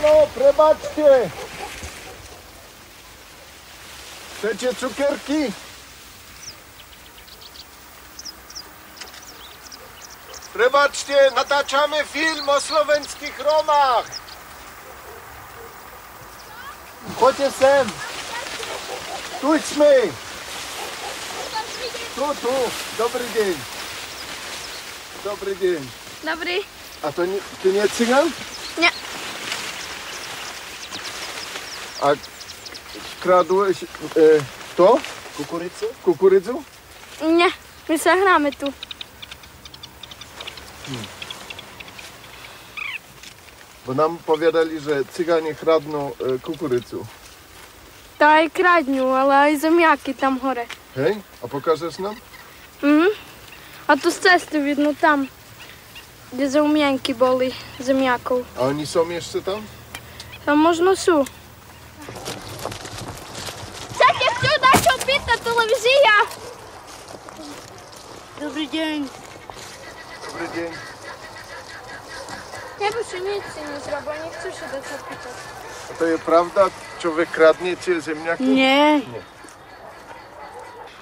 Halo, prebaczcie! Chcecie cukierki? Prebaczcie, nataczamy film o słoweńskich Romach! Chodźcie sem! Tujdźmy! Tu, dobry dzień. Dobry dzień. Dobry. A to nie, ty nie cygan? Nie. A kradłeś to? Kukurydzę? Nie, my se hramy tu. Bo nam powiadali, że cyganie kradną kukurydzę. Та й крадню, але й зем'яки там горе. Hej, a pokażesz nam? Угу. А то з цести видно там, де зем'янки були, зем'яков. A oni są jeszcze tam? Там можна су. Всяке всю нашу бідна телевізія. Добрий день. Dobry dzień. Я б ще ніц не зробила, не хочу ще до цього питати. A to jest prawda? Człowiek kradnie cię ziemniaki? Ні.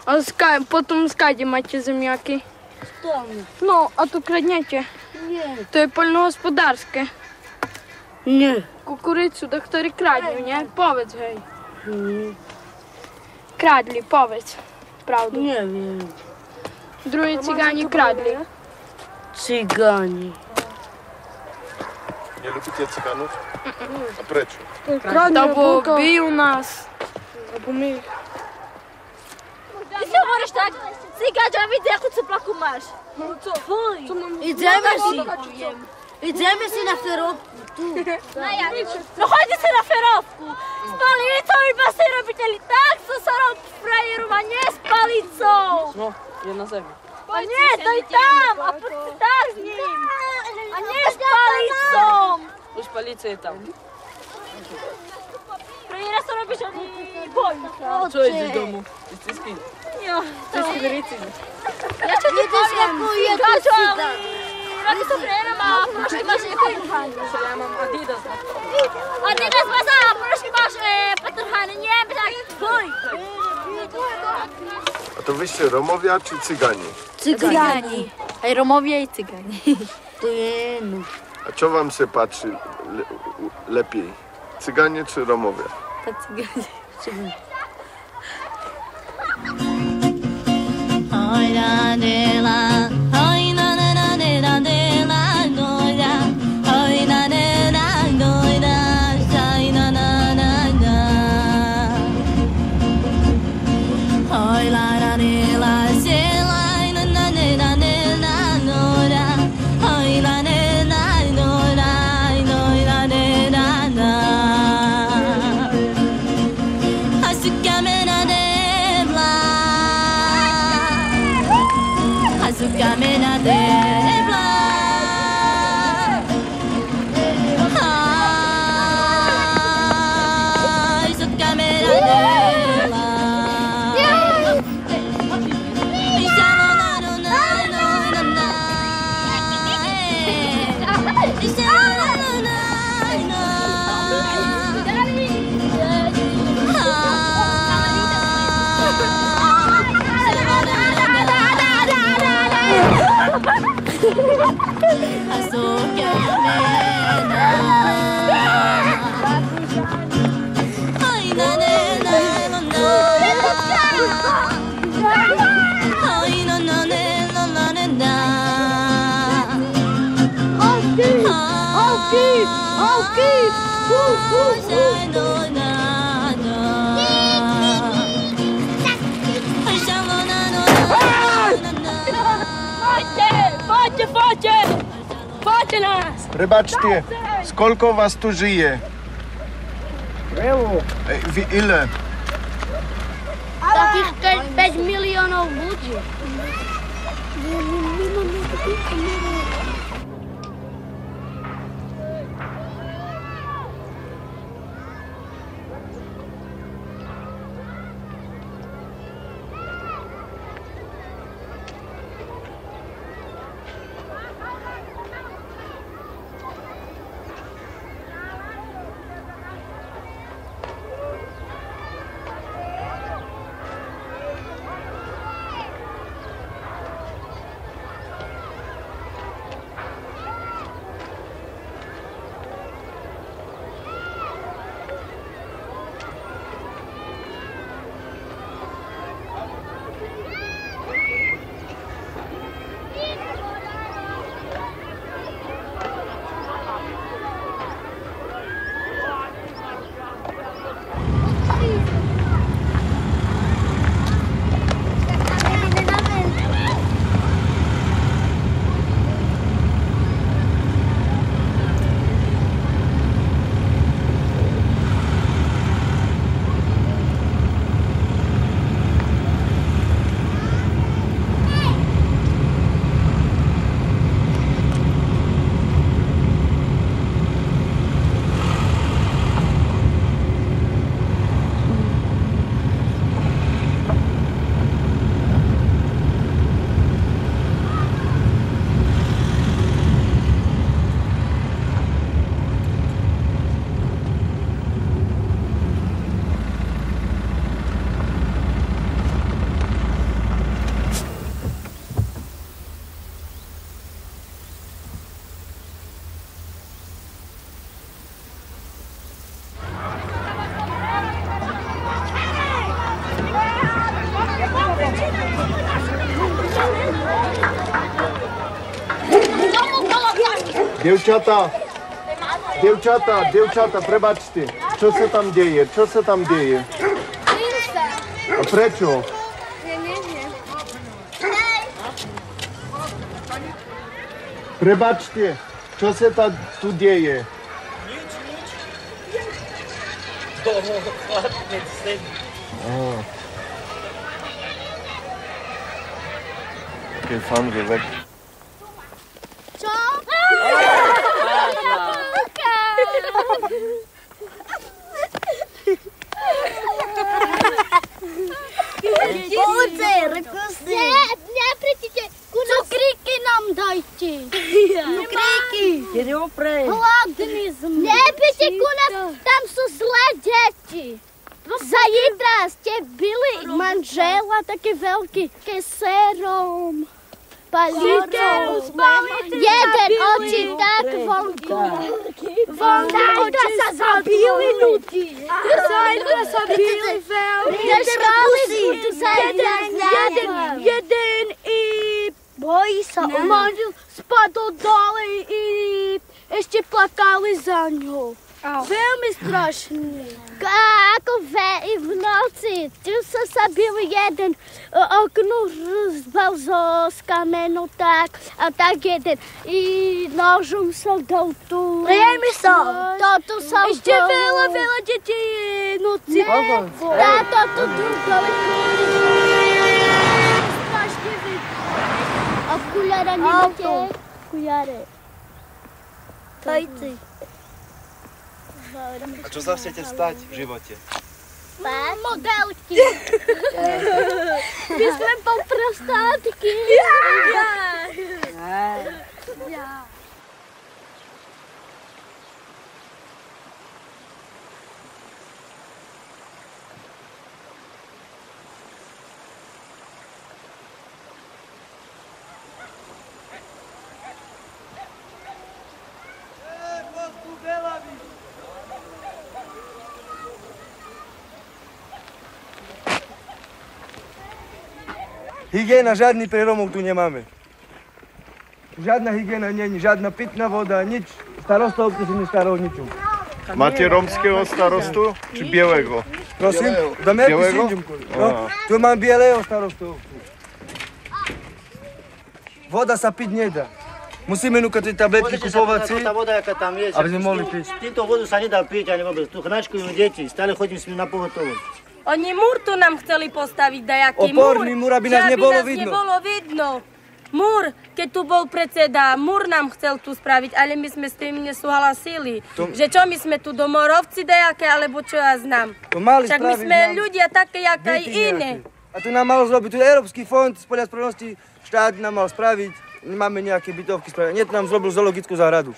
А потім скаді маcie зем'яки. Ну, а то крадняте. Ні. То є польногосподарське. Ні. Кукурицю докторі крадню, не? Повець, гей. Ні. Крадли, повець. Правда. Nie wiem. Другі цигані крадли. Cyganie. Nie lubicie cyganów? A precz? Та бо бій у нас. Або ми. Ти що говориш так? Цигача, види, яку цеплаку маєш. Фуй. Idziemy się na ferobku. No chodźcie na ferowku. Z palicą i basy robiteli tak, co są frajerów, a nie z palicą. No, je na ziemi. A nie, to i tam, a tak z nim. A nie z palicą. Już policja jest tam. Frajera co robisz, oni boją. Co jest z domu? Jesteś z kim? Ty z Kuberycy. Ja cię nie powiem, Cigaczu, robi to frajera ma, proszę masz patrhany. Ja mam Adidas. Adidas ma za, proszę masz patrhany, nie, tak, fuj. A to wyście Romowia czy Cyganie? Cyganie. Ej, Romowie i Cyganie. To jest A co wam się patrzy lepiej? Cyganie czy Romowie? Cyganie. Chodźcie nas! Wybaczcie, skolko was tu żyje? Ile? Takich 5 milionów ludzi. Dievčatá, prebačte. Čo sa tam deje? A prečo? Ja neviem. Prebačte, čo sa tu deje? Chlapec, sedí. Keď Fandri lek. Čo? Poľce, rekusy. Nepretite, cukríky nám dajte. Cukríky. Jedi oprej. Hladný sme. Nepite ku nás, tam sú zlé deti. Zajtra ste byli manžela také veľké keserom. Palítom. Jeden oči tak vonku. Zajtra sa zabili ľudí. Zajtra sa bili veľmi. Jeden i bojí sa. Manžel spadol dole i ešte plakali za ňou. Veľmi strašný. Ako i v noci. Tu sa bil jeden okno rozbal z kamenu tak a tak jeden. I nožom sa dal tu. Priemysel. Toto sa ešte veľa detí noci. Táto tu dole. Strašne vidno. Okuliare nemáte? Okuliare. Tajci. A čo sa chcete stať v živote? Modelky. My sme poprostátky. Ja. Hygiena, žiadny pre Romov tu nemáme. Žiadna hygiena není, žiadna pitná voda, nič. Starostovci si nestarajú ničom. Máte rómskeho starostu, či bielego? Prosím, dám jaký Bielego? syndrom. No, tu mám bielého starostu. Voda sa piť nedá. Musíme núkať tie tabletky kupovať si, Tá voda, jaká tam je, aby sme mohli piť. týmto vodu sa nedá piť ani vôbec. Tu chnačkujú deti, stále chodím s nimi na pohotovosť. Oni múr tu nám chceli postaviť, dajaký Oporný múr, aby nás nebolo vidno. nebolo vidno. Múr, keď tu bol predseda, múr nám chcel tu spraviť, ale my sme s tým nesúhlasili. Že čo, my sme tu domorovci dajaké, alebo čo ja znam. To mali Však my spraviť sme nám ľudia také, jak aj byty iné. nejaké. A tu nám mal zrobiť, tu je Európsky fond spoľa spravodlivosti, štát nám mal spraviť. Nemáme nejaké bytovky spraviť. Nie, to nám zrobil zoologickú záhradu.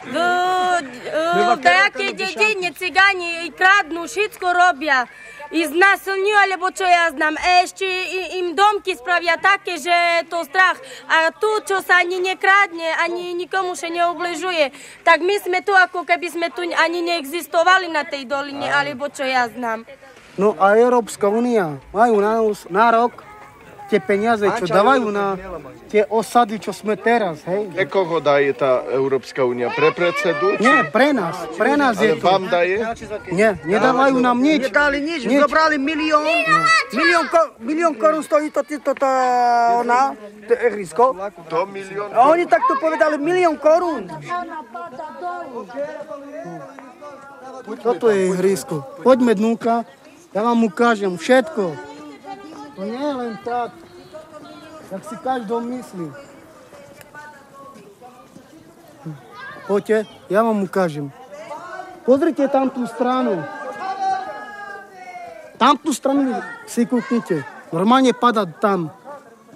V dajakej dedine cigáni kradnú, všetko robia. I znásilňujú, alebo čo ja znam. Ešte im domky spravia také, že to strach. A tu, čo sa ani nekradne, ani nikomu sa neubližuje. Tak my sme tu, ako keby sme tu ani neexistovali na tej doline, alebo čo ja znam. No a Európska únia majú na nás nárok tie peniaze, čo dávajú na tie osady, čo sme teraz, hej? Pre koho daje tá Európska únia? Pre predsedu? Nie, pre nás je Ale to. vám daje? Nie, nedávajú nám nič. Nedali nič, zobrali milión korún stojí to ihrisko. To milión? A oni takto povedali milión korún. Toto je ihrisko. Poďme dnúka, ja vám ukážem všetko. To nie je len tak, jak si každý myslí. Poďte, ja vám ukážem. Pozrite tam tú stranu. Tam tú stranu si kúknite. Normálne pada tam.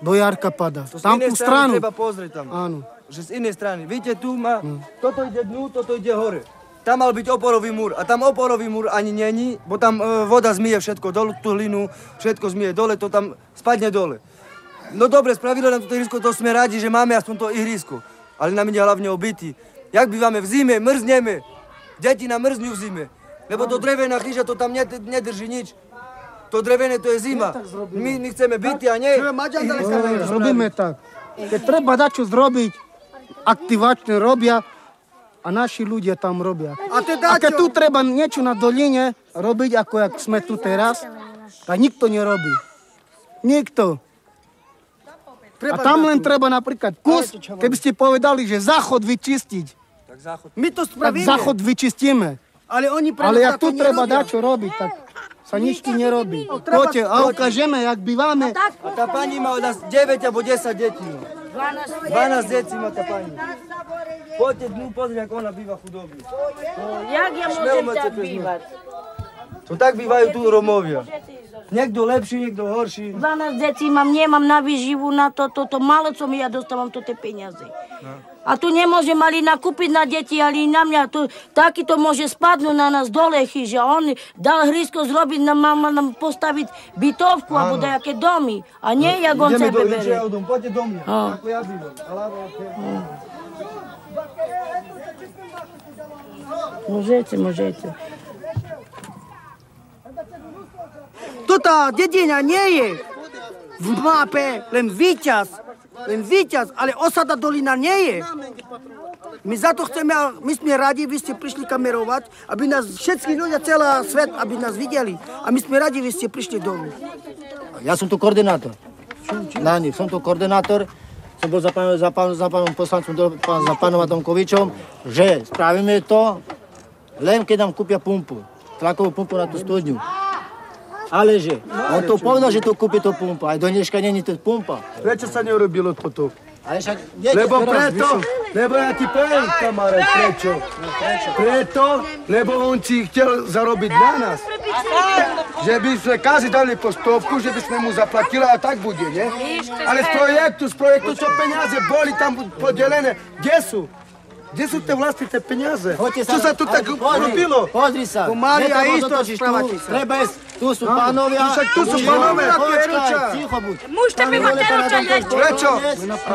Do jarka pada. To z Tam inej tú strany stranu. treba pozrieť tam. Áno. Že z inej strany. Vidíte, tu má, toto ide dnu, toto ide hore. Tam mal byť oporový múr a tam oporový múr ani není, bo tam voda zmije všetko dole, tú hlinu, všetko zmije dole, to tam spadne dole. No dobre, spravilo nám toto ihrisko, to sme radi, že máme aspoň to ihrisko. Ale nám ide hlavne o byty. Jak bývame v zime, mrzneme. Deti nám mrznú v zime. Lebo to drevená kríža, to tam nedrží nič. To drevené, to je zima. My chceme byty a nie ihrisko. Robíme tak. Keď treba dať čo zrobiť, aktivačne robia, a naši ľudia tam robia. A keď tu treba niečo na doline robiť, ako jak sme tu teraz, tak nikto nerobí. Nikto. A tam len treba napríklad kus, keby ste povedali, že záchod vyčistiť. My to Tak spravíme. záchod vyčistíme. Ale oni pre Ale nás jak tu to treba nerobia. dať čo robiť, tak sa nič tu nerobí. Poďte a ukážeme, jak bývame. A tá pani má od nás 9 alebo 10 detí. 12 detí má tá pani. Poďte dnu pozrieť, ako ona býva chudobne. Jak ja môžem tak bývať? To tak bývajú tu Romovia. Niekto lepší, niekto horší. 12 detí mám, nemám na výživu na toto málo, co mi ja dostávam to tie peniaze. A tu nemôže mali nakúpiť na deti, ale na mňa. Taký to môže spadnúť na nás dole chyže. On dal hrysko zrobiť, mám postaviť bytovku alebo dajaké domy. A nie, jak on sebe Ideme do berie. dom, poďte do mňa. Ako ja bývam. Môžete. Tota dedina nie je v mape len víťaz, ale osada dolina nie je. My za to chceme, my sme radi, vy ste prišli kamerovať, aby nás všetci ľudia, celý svet, aby nás videli. A my sme radi, vy ste prišli dolu. Ja som tu koordinátor. Na nich, som tu koordinátor. Som bol za pánom poslancom, za pánom Atomkovičom, že spravíme to, len keď nám kúpia pumpu. Tlakovú pumpu na tú studňu. Ale že, on to povedal, že to kúpi tú pumpu, aj do dneška není to pumpa. Prečo sa neurobilo toto? Ale však, Lebo ja ti poviem, kamarát, prečo? Lebo on si chcel zarobiť na nás. Že by sme každý dali po stovku, že by sme mu zaplatili a tak bude, nie? Ale z projektu, čo peniaze boli tam podelené, kde sú? Kde sú tie vlastne tie peniaze? Čo sa tu tak robilo? Pozri sa. Pomaly a isto správate sa. Treba ísť, tu sú pánovia. Však tu sú pánovia. Počkaj, ticho buď. Môžete mi ma Prečo?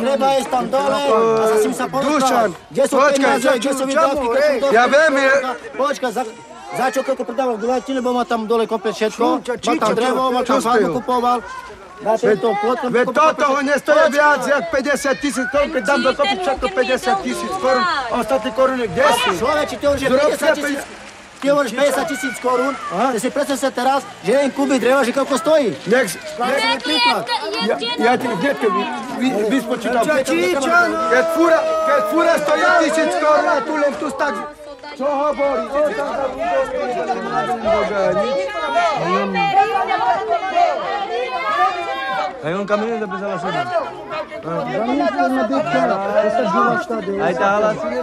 Treba ísť tam dole a sa s ním sa Dušan, porozprávať. Kde sú počkaj, peniaze, kde sú výdavky, kde sú ja viem, Počkaj, za čo koľko predával guľati, lebo má tam dole kopec všetko. Má tam drevo, má tam farmu kupoval. Dáte to plotko. Veď toho nestojí viac, jak 50 000 korún, keď dám dokopy všetko 50 000 korún. A ostatné koruny kde sú? Sloveči, ty hovoríš, že 50 000. Ty hovoríš 50 000 korún, ty si predstav sa teraz, že jeden kubík dreva, že koľko stojí. Nech príklad. ja ti hneďke vyspočítam. Keď fúra stojí 1000 korún a tu len tu tak... Čo hovorí? Aj on kamiene da bezala sebe. Aj tá hlasine.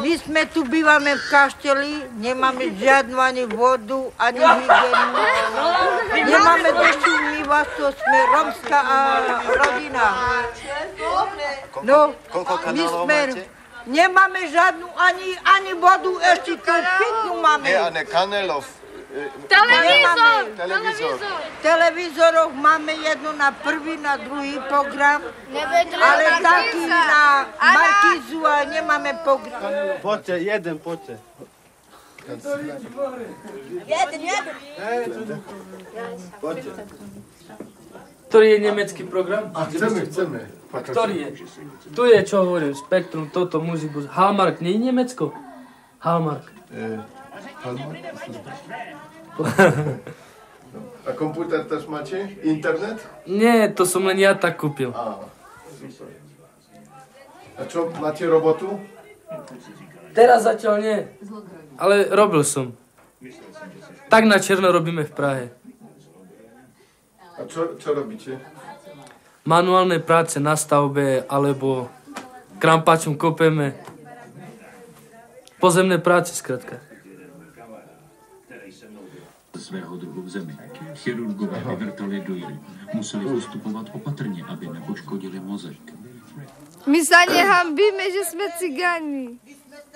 My sme tu bývame v kašteli, nemáme žiadnu ani vodu, ani hygienu. Nemáme dosť umývactvo, sme rómska rodina. No, my sme... Nemáme žiadnu ani vodu, ešte tu pitnú máme. A ne kanelov. Televízorov máme jedno na prvý, na druhý program, ale taký na markízu, ale nemáme program. Poďte, jeden, poďte. Ktorý je nemecký program? Chceme. Ktorý je? Tu je, čo hovorím, Spektrum, toto, Muzibus. Hallmark, nie je Nemecko? Hallmark. Hallmark? A komputer też macie? Internet? Nie, to som len ja tak kúpil. Super. A čo, máte robotu? Teraz zatiaľ nie, ale robil som. Tak na černo robíme v Prahe. A čo robíte? Manuálne práce na stavbe, alebo krampáčom kopeme. Pozemné práce, skrátka. Svého druhu v zemi. Chirurgové vyvrtali dojry. Museli postupovat opatrně, aby nepoškodili mozek. My sa nehambíme, že sme cigáni.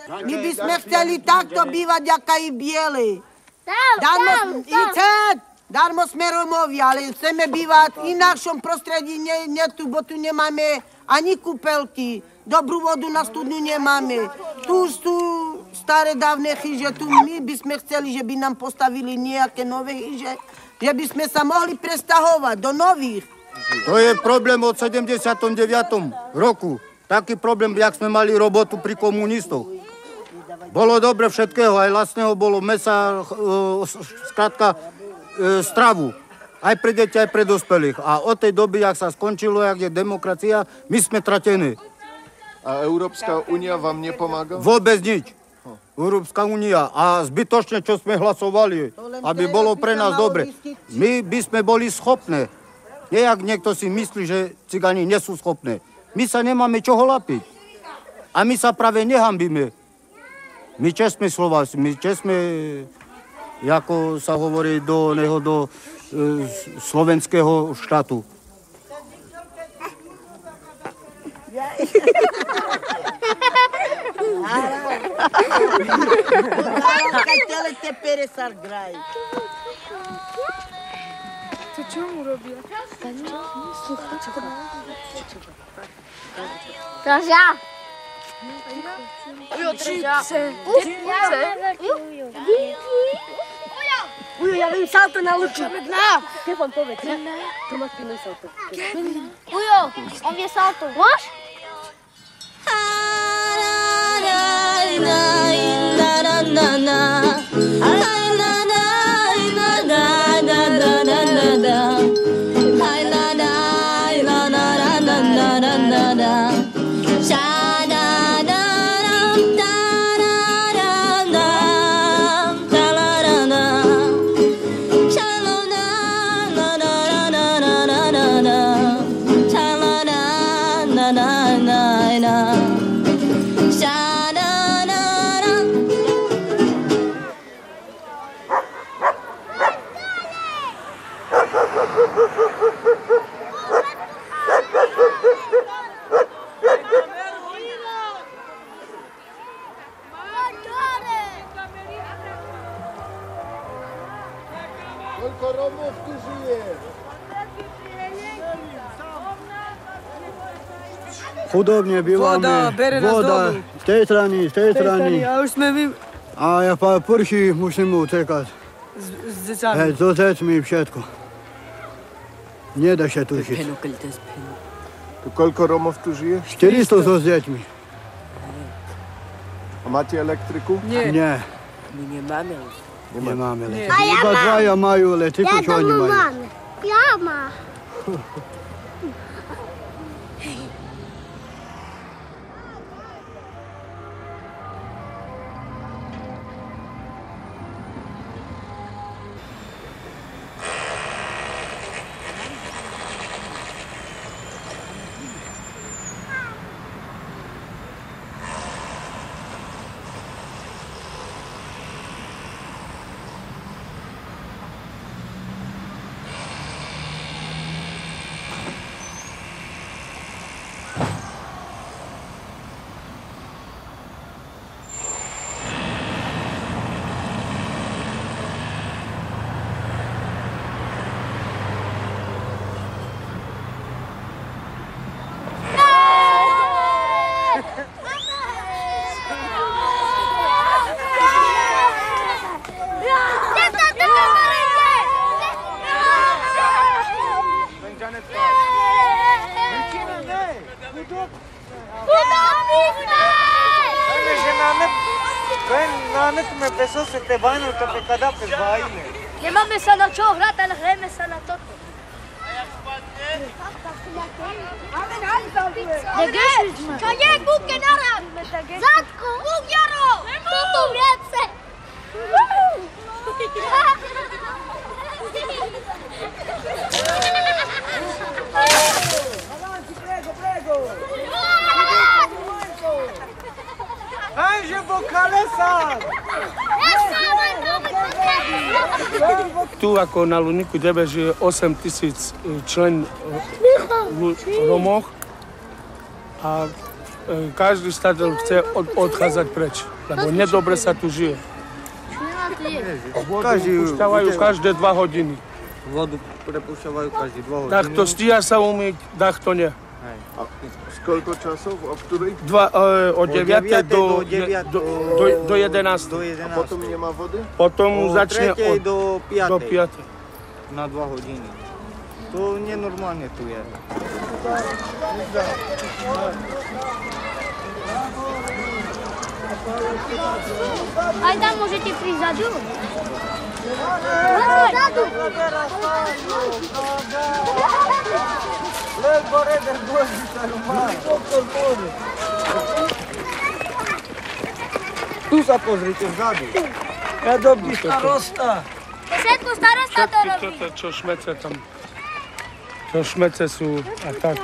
My by sme chceli takto bývať, ako i bieli. Darmo sme Romovia, ale chceme bývať v inakšom prostredí, nie tu, bo tu nemáme ani kúpelky. Dobrú vodu na studňu nemáme. Tu sú staré dávne chyže, tu my by sme chceli, že by nám postavili nejaké nové chyže, že by sme sa mohli prestahovať do nových. To je problém od 79. roku. Taký problém, jak sme mali robotu pri komunistoch. Bolo dobre všetkého, aj vlastného bolo mesa, skrátka stravu. Aj pre deti, aj pre dospelých. A od tej doby, jak sa skončilo, jak je demokracia, my sme tratení. A Európska únia vám nepomága? Vôbec nič. Európska únia. A zbytočne, čo sme hlasovali, aby bolo pre nás dobre. My by sme boli schopné. Nejak niekto si myslí, že cigáni nie sú schopné. My sa nemáme čoho lapiť. A my sa práve nehambíme. My česme Slováci, my česme, ako sa hovorí, do slovenského štátu. To čo mu robia? Teraz ja. Ujo, čipce. Ujo, ja viem salto na luču. Stefan, povedz. Tomáš Pino salto. Ujo, on vie salto. Môž? Koľko Romov tu žije? Chudobne bývame. Voda, z tej strany. A už sme A ja prší, musím utekať. s decami. So deťmi všetko. Nedá sa tu žiť. Koľko Romov tu žije? 400 so s deťmi. A máte elektriku? Nie. My nemáme. Nemáme elektriku. Iba dvaja majú elektriku, čo oni majú. Ja mám. Nametíme pesose te vajnúka pe kada pe vajne. Nemáme sa na čo hrať, ale hrajeme sa na toto. Čo je, kúke naraz? Zadku, kúk Jaro! Toto viece! Hajže bo kalesár! Tu ako na Luníku 9 žije 8 000 člen Romov a každý stádiel chce odchádzať preč, lebo nedobre sa tu žije. Vodu púšťavajú každé 2 hodiny. Vodu prepúšťavajú každé 2 hodiny. Tak to stíha sa umyť, tak to nie. A koľko časov? Od ktorých? Od 9. do 11. A potom nemá vody? Potom začne do 5. do 5. Na 2 hodiny. To nenormálne tu je. Aj tam môžete prísť zadu. Zadu. Lebo reder dôležitá má. Tu sa pozrite vzadu. Ja dobrý starosta. Všetko starosta to robí. Toto, čo šmece tam. To šmece sú a tak.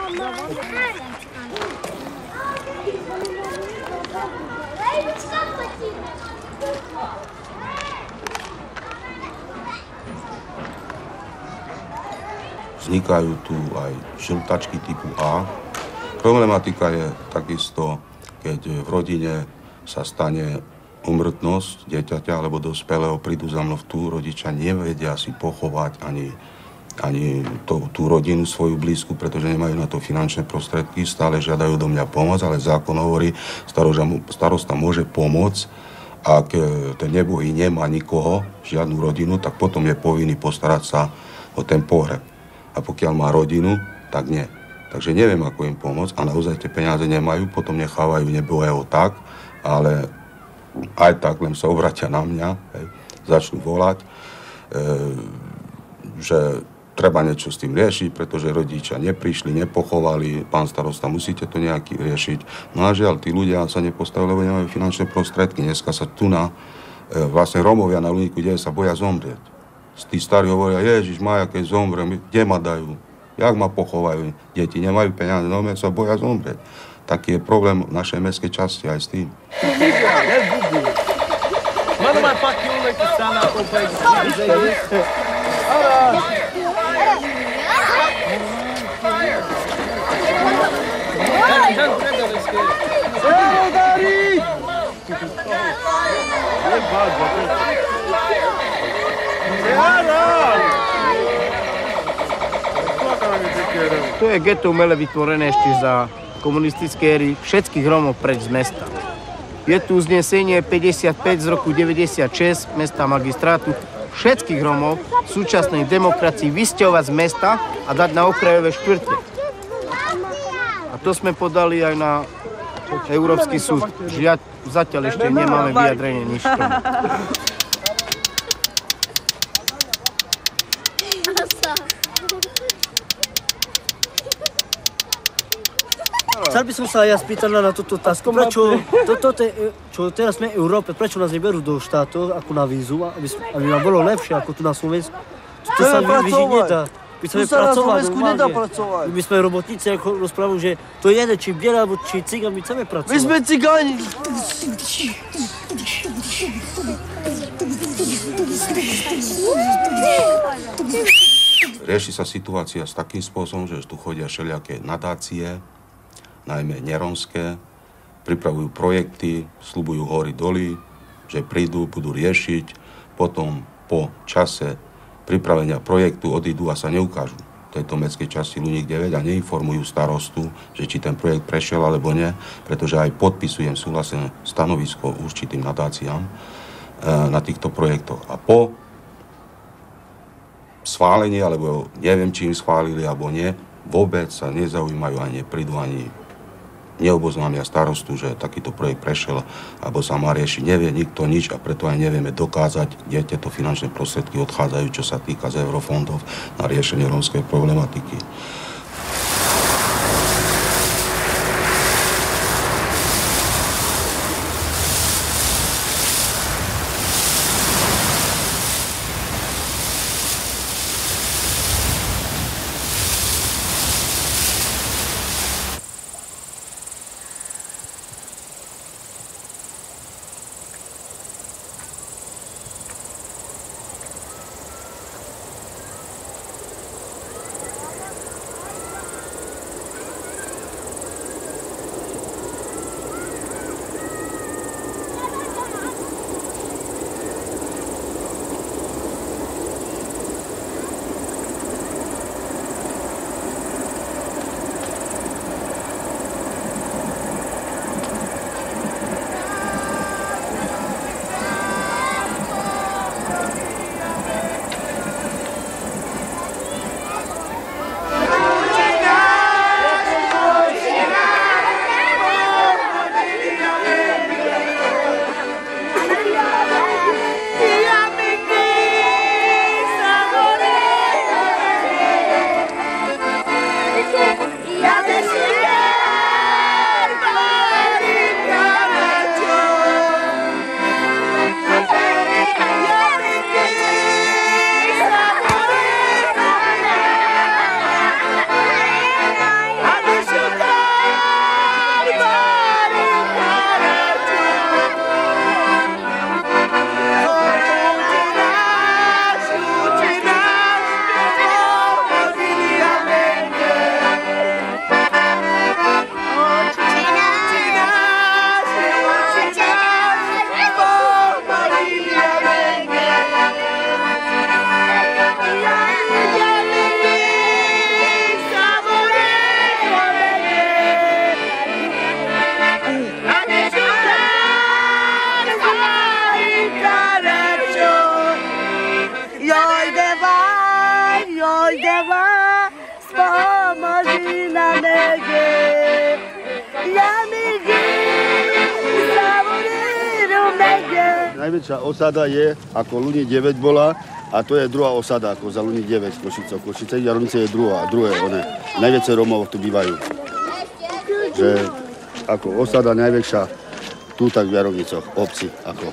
Vznikajú tu aj žltačky typu A. Problematika je takisto, keď v rodine sa stane úmrtnosť dieťaťa alebo dospelého, prídu za mnou tu, rodičia nevedia si pochovať ani tú rodinu svoju blízku, pretože nemajú na to finančné prostriedky, stále žiadajú do mňa pomoc, ale zákon hovorí, starosta môže pomôcť, ak ten nebohý nemá nikoho, žiadnu rodinu, tak potom je povinný postarať sa o ten pohreb. A pokiaľ má rodinu, tak nie. Takže neviem, ako im pomôcť a naozaj tie peniaze nemajú, potom nechávajú nebohého tak, ale aj tak len sa obratia na mňa, začnú volať, že treba niečo s tým riešiť, pretože rodičia neprišli, nepochovali, pán starosta, musíte to nejaký riešiť. No a žiaľ, tí ľudia sa nepostavili, lebo nemajú finančné prostriedky. Dneska sa tu vlastne Rómovia na Luníku 9 sa boja zomrieť. Tí starí hovoria, Ježiš, Maja, keď zomrem, kde ma dajú? Jak ma pochovajú? Deti nemajú peniaze, no sa boja zomrieť. Taký je problém v našej mestskej časti aj s tým. Mano mai fac eu que está na companhia. To je geto umele vytvorené ešte za komunistické éry všetkých Rómov preč z mesta. Je tu uznesenie 55 z roku 96 mesta magistrátu všetkých Rómov v súčasnej demokracii vysťahovať z mesta a dať na okrajové štvrte. A to sme podali aj na Európsky súd. Zatiaľ ešte nemáme vyjadrenie nič k tomu. Chcel by som sa ja spýtať na túto otázku, prečo, čo teraz sme v Európe, prečo nás neberú do štátov ako na vízu, aby nám bolo lepšie ako tu na Slovensku? To sa vyžiť nedá. My chceme pracovať normálne. My sme robotníci, ako rozprávajú, že to je jeden, či biela, alebo či cigán, my chceme pracovať. My sme cigáni! Rieši sa situácia s takým spôsobom, že tu chodia všelijaké nadácie, najmä nerómske, pripravujú projekty, sľubujú hory doly, že prídu, budú riešiť, potom po čase pripravenia projektu odídu a sa neukážu v tejto mestskej časti Luník 9 a neinformujú starostu, že či ten projekt prešiel alebo nie, pretože aj podpisujem súhlasné stanovisko určitým nadáciám na týchto projektoch. A po schválení, alebo neviem, či im schválili alebo nie, vôbec sa nezaujímajú ani neprídu, ani neoboznámia starostu, že takýto projekt prešiel alebo sa má riešiť. Nevie nikto nič a preto aj nevieme dokázať, kde tieto finančné prostriedky odchádzajú, čo sa týka z eurofondov na riešenie rómskej problematiky. Najväčšia osada je, ako Luník 9 bola, a to je druhá osada, ako za Luník 9 v Košicách. Košice Jarovnice je druhé, najväčšie Rómov tu bývajú. Že ako osada najväčšia tu tak v Jarovnicoch, obci, ako.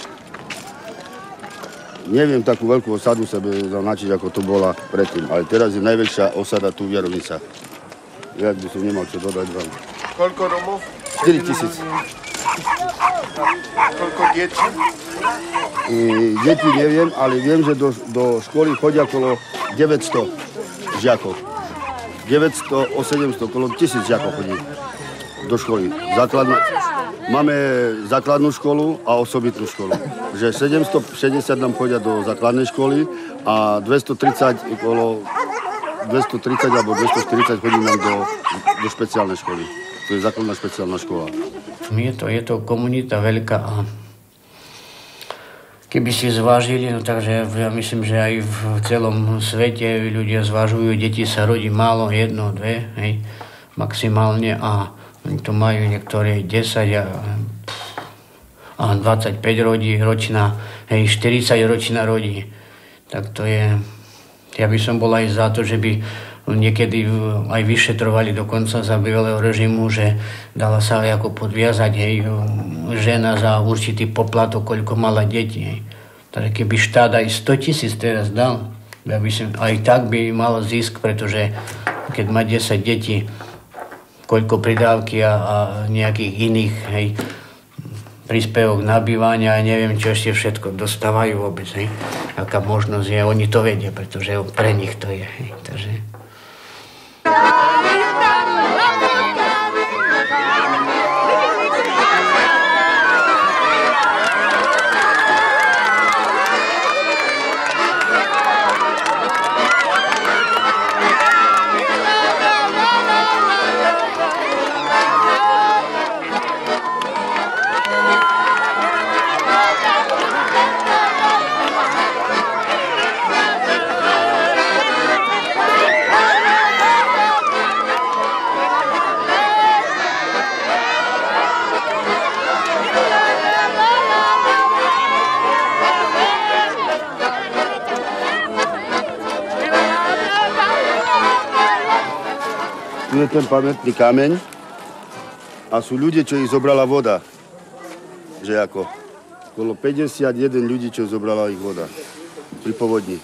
Neviem takú veľkú osadu sebe zaznačiť, ako to bola predtým, ale teraz je najväčšia osada tu v Jarovnicách. Ja by som nemal čo dodať vám. Koľko Rómov? 4 000. Koľko detí? Deti neviem, ale viem, že do školy chodia okolo 900 žiakov. 900, 800, okolo 1000 žiakov chodí do školy. Máme základnú školu a osobitnú školu. Že 760 nám chodia do základnej školy a 230 alebo 240 chodí nám do špeciálnej školy. To je základná špeciálna škola. Je to komunita veľká a keby si zvážili, no takže ja myslím, že aj v celom svete ľudia zvažujú, deti sa rodí málo, 1, 2, hej, maximálne a oni to majú niektoré 10 a 25 rodí ročná, hej, 40 ročná rodí. Tak to je, ja by som bol aj za to, že by niekedy aj vyšetrovali dokonca za bývalého režimu, že dala sa aj ako podviazať, hej, žena za určitý poplatok, koľko mala detí. Hej. Takže keby štát aj 100 000 teraz dal, ja by som, aj tak by mal zisk, pretože keď má 10 detí, koľko pridávky a nejakých iných, hej, príspevok na bývanie a neviem, čo ešte všetko dostávajú vôbec. Hej. Aká možnosť je, oni to vedia, pretože pre nich to je. Hej. Takže... tu je ten pamätný kameň a sú ľudia, čo ich zobrala voda. Že ako? Okolo 51 ľudí, čo zobrala ich voda pri povodni.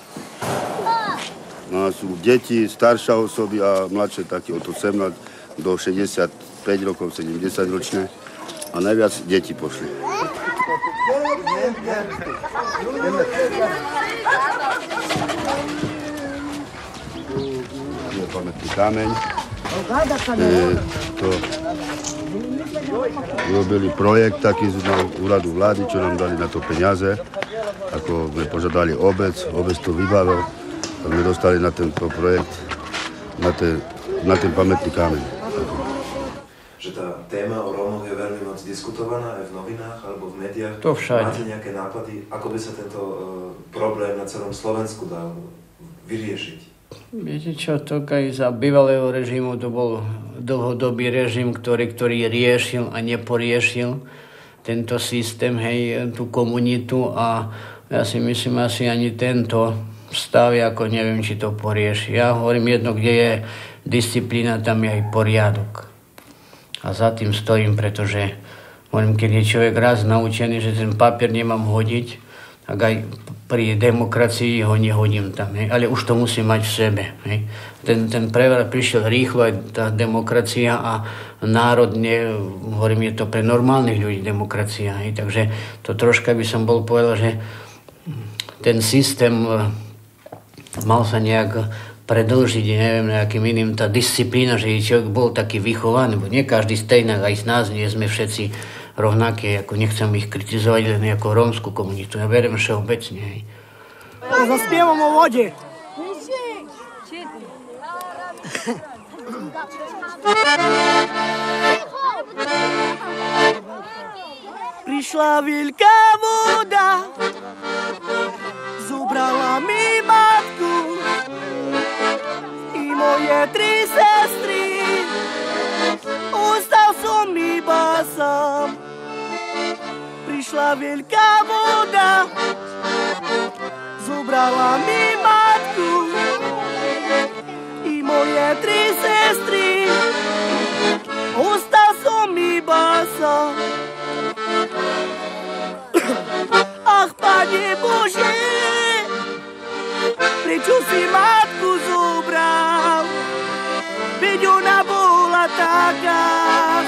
No a sú deti, staršie osoby a mladšie takí od 18 do 65 rokov, 70 ročné. A najviac deti pošli. Tu je pamätný kameň. To urobili projekt taký z úradu vlády, čo nám dali na to peniaze. Ako sme požiadali obec to vybavil. A sme dostali na tento projekt, na ten pamätný kameň. Že tá téma o Rómoch je veľmi moc diskutovaná aj v novinách alebo v médiách. To všade. Máte nejaké nápady, ako by sa tento problém na celom Slovensku dal vyriešiť? Viete čo, to aj za bývalého režimu to bol dlhodobý režim, ktorý riešil a neporiešil tento systém, hej, tú komunitu a ja si myslím, asi ani tento stav, ako neviem, či to porieši. Ja hovorím jedno, kde je disciplína, tam je aj poriadok. A za tým stojím, pretože hovorím, keď je človek raz naučený, že ten papier nemám hodiť, tak aj pri demokracii ho nehodím tam. Hej. Ale už to musí mať v sebe. Hej. Ten prevrat prišiel rýchlo, aj tá demokracia a národne, hovorím, je to pre normálnych ľudí demokracia. Hej. Takže to troška by som bol povedal, že ten systém mal sa nejak predĺžiť, neviem, nejakým iným, tá disciplína, že človek bol taký vychovaný, bo nie každý stejný, aj z nás nie sme všetci rovnaké, ako nechcem ich kritizovať len ako rómsku komunitu. Ja beriem všeobecne. Hej. Zaspievam o vode. Prišla veľká voda, zobrala mi matku i moje 3 sestry. Ostal som iba sám. Prišla veľká voda, zobrala mi matku i moje 3 sestry. Ostal som iba sám. Ach, Pane Bože, prečo si matku zobral? Veď ona bola taká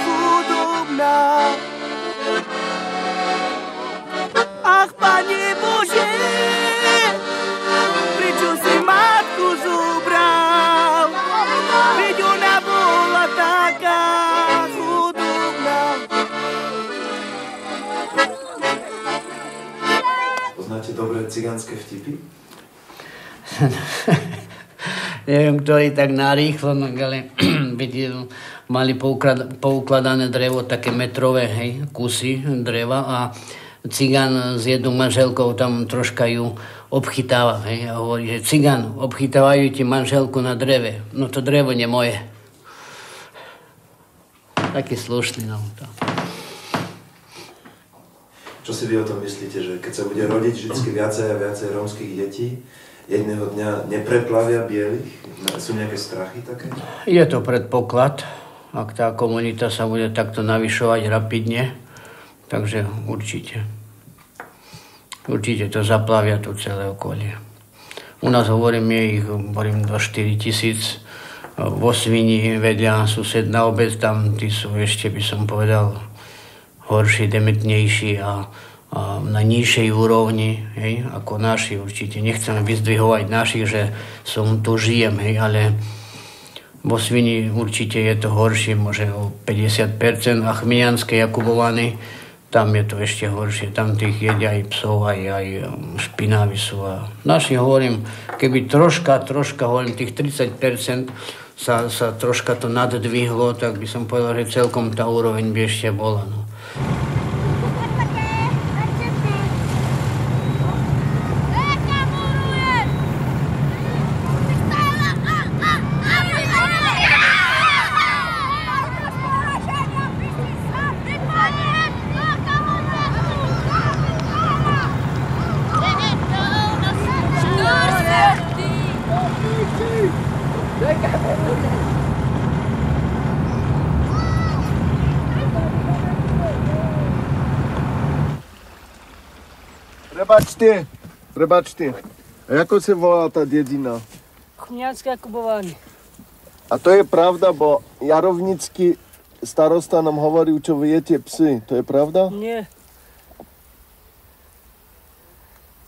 chudobná. Ach, Pane Bože, prečo si matku zobral? Veď ona bola taká chudobná. Poznáte dobré cigánske vtipy? Neviem, ktorý tak narýchlo, ale mali poukladané drevo, také metrové, hej, kusy dreva a cigán s jednou manželkou tam troška ju obchytáva, hej, a hovorí, že cigán, obchytávajú ti manželku na dreve, no to drevo nie moje. Taký slušný, no to. Čo si vy o tom myslíte, že keď sa bude rodiť vždycky viacej a viacej rómskych detí, jedného dňa nepreplavia bielých? Sú nejaké strachy také? Je to predpoklad, ak tá komunita sa bude takto navyšovať rapidne, takže určite. Určite to zaplavia tu celé okolie. U nás hovorím, je ich, hovorím, 2-4 tisíc. Vo Svini vedľa susedná obec, tam tí sú ešte, by som povedal, horší, demetnejší a na nižšej úrovni, hej, ako naši určite. Nechcem vyzdvihovať našich, že som tu žijem, hej, ale vo Svini určite je to horšie, môže o 50%, a Chmijanské Jakubovany, tam je to ešte horšie. Tam tých jedia aj psov, aj špinaví sú. A naši, hovorím, keby troška, hovorím, tých 30% sa troška to naddvihlo, tak by som povedal, že celkom tá úroveň by ešte bola, no. Prebačte. A ako sa volá tá dedina? Chmianská Kubovanie. A to je pravda, bo jarovnický starosta nám hovorí, čo viete psy. To je pravda? Nie.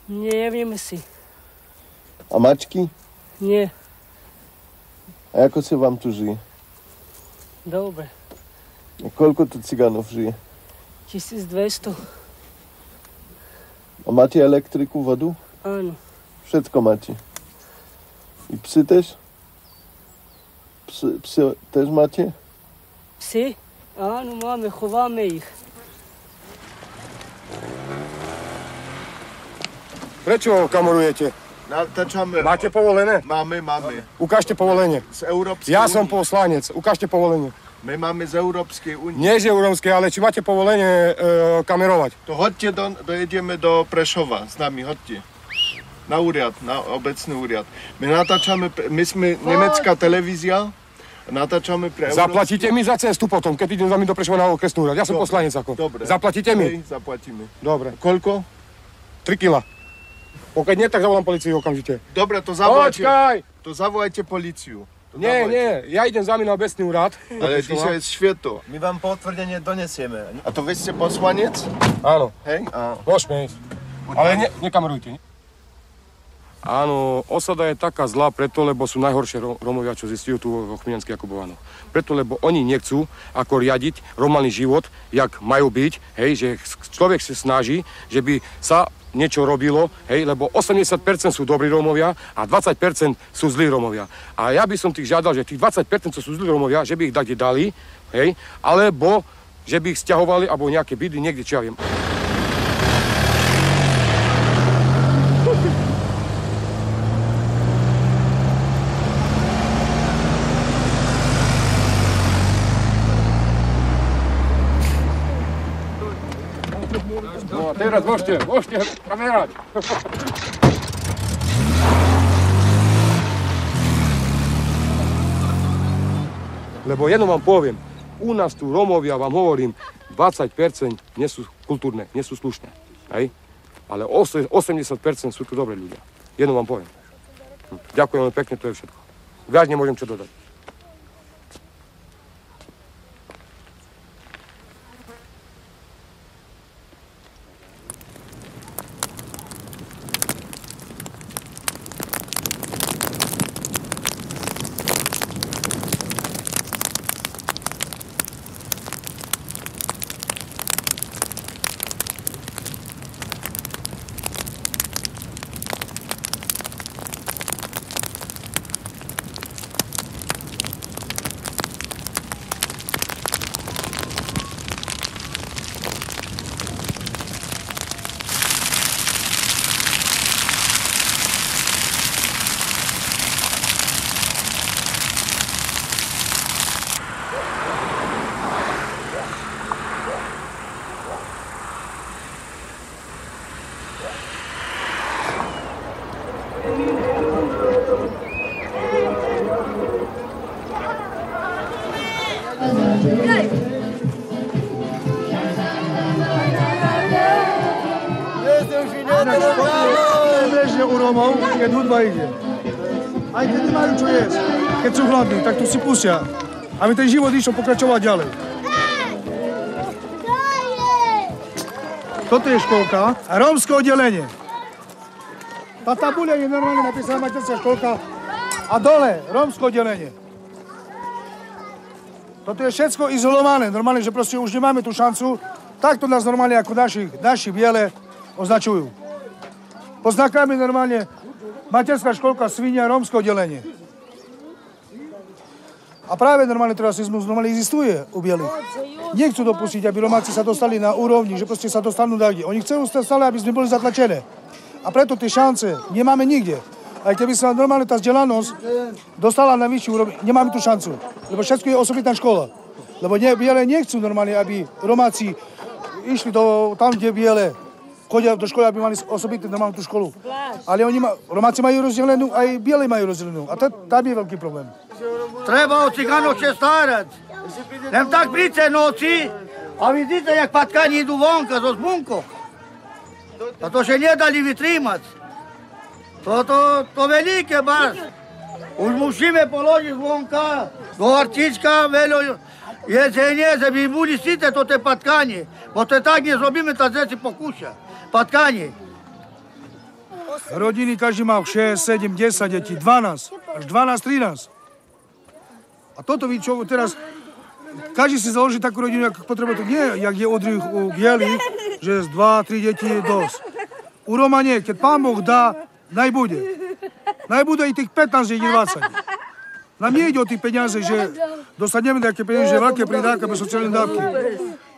Nie, nevieme si. A mačky? Nie. A ako sa vám tu žije? Dobre. A koľko tu cigánov žije? 1200. A máte elektriku, vodu? Áno. Všetko máte. I psy tež? Psy tež máte? Psy? Áno, máme, chováme ich. Prečo kamerujete? Natáčame. Máte povolené? Máme. Ukážte povolenie. Z Európskej Ja som poslanec. Ukážte povolenie. My máme z Európskej únie. Nie z Európskej, ale či máte povolenie kamerovať? To hoďte, dojedeme do Prešova s nami, hoďte. Na úriad, na obecný úriad. My natáčame, my sme nemecká televízia, natáčame pre Európsku... Zaplatíte mi za cestu potom, keď idem za mi do Prešova na okresný úrad. Ja som poslanec ako. Dobre. Zaplatíte mi? Hej, zaplatíme. Dobre. Koľko? 3 kila. Pokud nie, tak zavolám políciu okamžite. Dobre, to zavolajte. Počkaj! To zavolajte políciu. Nie, ja idem za mi na obecný úrad. Ale ty sa je svieto. My vám potvrdenie donesieme. A to vy ste poslanec? Áno. Hej? Môžeme ísť. Ale nekamerujte. Áno, osada je taká zlá preto, lebo sú najhoršie Rómovia, čo zistujú tu vo Chmianských Jakubovanoch. Preto, lebo oni nechcú ako riadiť normálny život, jak majú byť, hej, že človek sa snaží, že by sa niečo robilo, hej, lebo 80% sú dobrí Rómovia a 20% sú zlí Rómovia. A ja by som tých žiadal, že tých 20%, čo sú zlí Rómovia, že by ich dali, hej, alebo že by ich sťahovali, alebo nejaké bydly niekde, čo ja viem. No a teraz môžete kamerať. Lebo jedno vám poviem, u nás tu Rómovia, vám hovorím, 20% nie sú kultúrne, nie sú slušné, hej? Ale 80% sú tu dobré ľudia. Jedno vám poviem. Ďakujem pekne, to je všetko. Viac nemôžem čo dodať. U Rómov, keď hudba ide. Aj keď nemajú čo jesť. Keď sú hladní, tak tu si pustia. Aby ten život išiel pokračovať ďalej. Toto je školka a rómske oddelenie. Tá tabuľa je normálne napísaná materská školka a dole rómske oddelenie. Toto je všetko izolované, normálne, že proste už nemáme tú šancu. Takto nás normálne ako naši biele označujú. Pod znakami normálne materská školka Svinia, rómske oddelenie. A práve normálne rasizmus normálne existuje u bielých. Nechcú dopustiť, aby Romáci sa dostali na úrovni, že proste sa dostanú niekde. Oni chcú stále, aby sme boli zatlačené. A preto tie šance nemáme nikde. Aj keby sa normálne tá vzdelanosť dostala na vyššiu úroveň, nemáme tú šancu. Lebo všetko je osobitná škola. Lebo biele nechcú normálne, aby Romáci išli tam, kde biele chodia do školy, aby mali osobitnú normálnu tú školu. Ale Romáci majú rozdelenú, aj biele majú rozdelenú. A tam je veľký problém. Treba o cigánov sa starať. Len tak príďte noci a vidíte, jak patkani idú vonka zo zbunko. A to še nedali vytrímať. To veľké baš. Už musíme položiť zvonka, do harčička, veľo jedzenie, že by boli síte to te patkanie. Bo to tak nezrobíme, tak si pokúša. Patkanie. Rodiny každý má 6, 7, 10 detí, 12, až 12, 13. A toto vy čo teraz, každý si založí takú rodinu, jak potrebuje, to nie, jak je od Gieli, že z 2, 3 detí je dosť. U Roma nie, keď Pán Boh dá, najbude. Najbude i tých 15 detí, 20. Nám nie ide o tých peniaze, že dostaneme také peniaze, že veľké pridáka, bez sociálne dávky.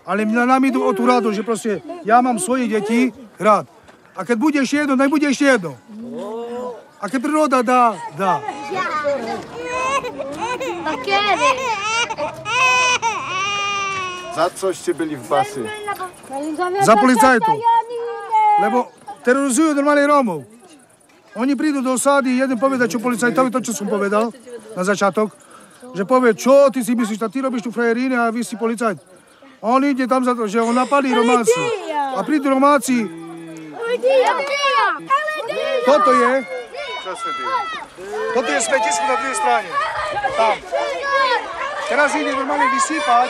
Ale nám idú o tú radosť, že proste ja mám svoje deti rád. A keď bude ešte jedno, najbude ešte jedno. A keď príroda dá, dá. Za co ste byli v base? Za policajtov. Lebo terorizujú normálne Rómov. Oni prídu do osady, jeden povie čo policajtovi, to čo som povedal na začiatok, že povie, čo ty si myslíš, ty robíš tu frajeríny a vy si policajt. On ide tam za to, že on napadí Romáci. A prídu Romáci. Toto je. Toto je smetisko na druhej strane. Tam. Teraz ide normálne vysypať,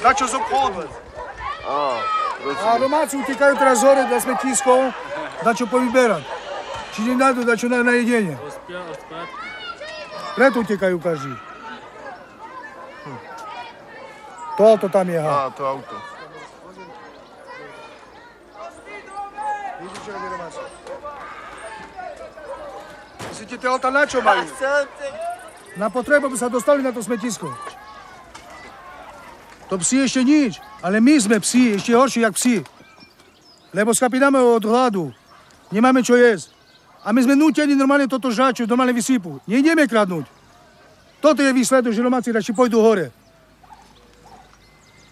na čo z obchodu. A Romáci utekajú teraz hore na smetisko, na čo povyberať. Čiže nájdu na čo na jedenie. Preto utekajú každý. To auto tam je. Á, to auto. Vidíte, čo robí Romáci? Myslíte, tie auta na čo majú? Na potrebu by sa dostali na to smetisko. To psi ešte nič, ale my sme psi, ešte horší jak psi. Lebo skapiname od hladu, nemáme čo jesť. A my sme nútení normálne toto žať, čo normálne vysypú. Nejdeme kradnúť. Toto je výsledok, že Romáci radši pôjdu hore.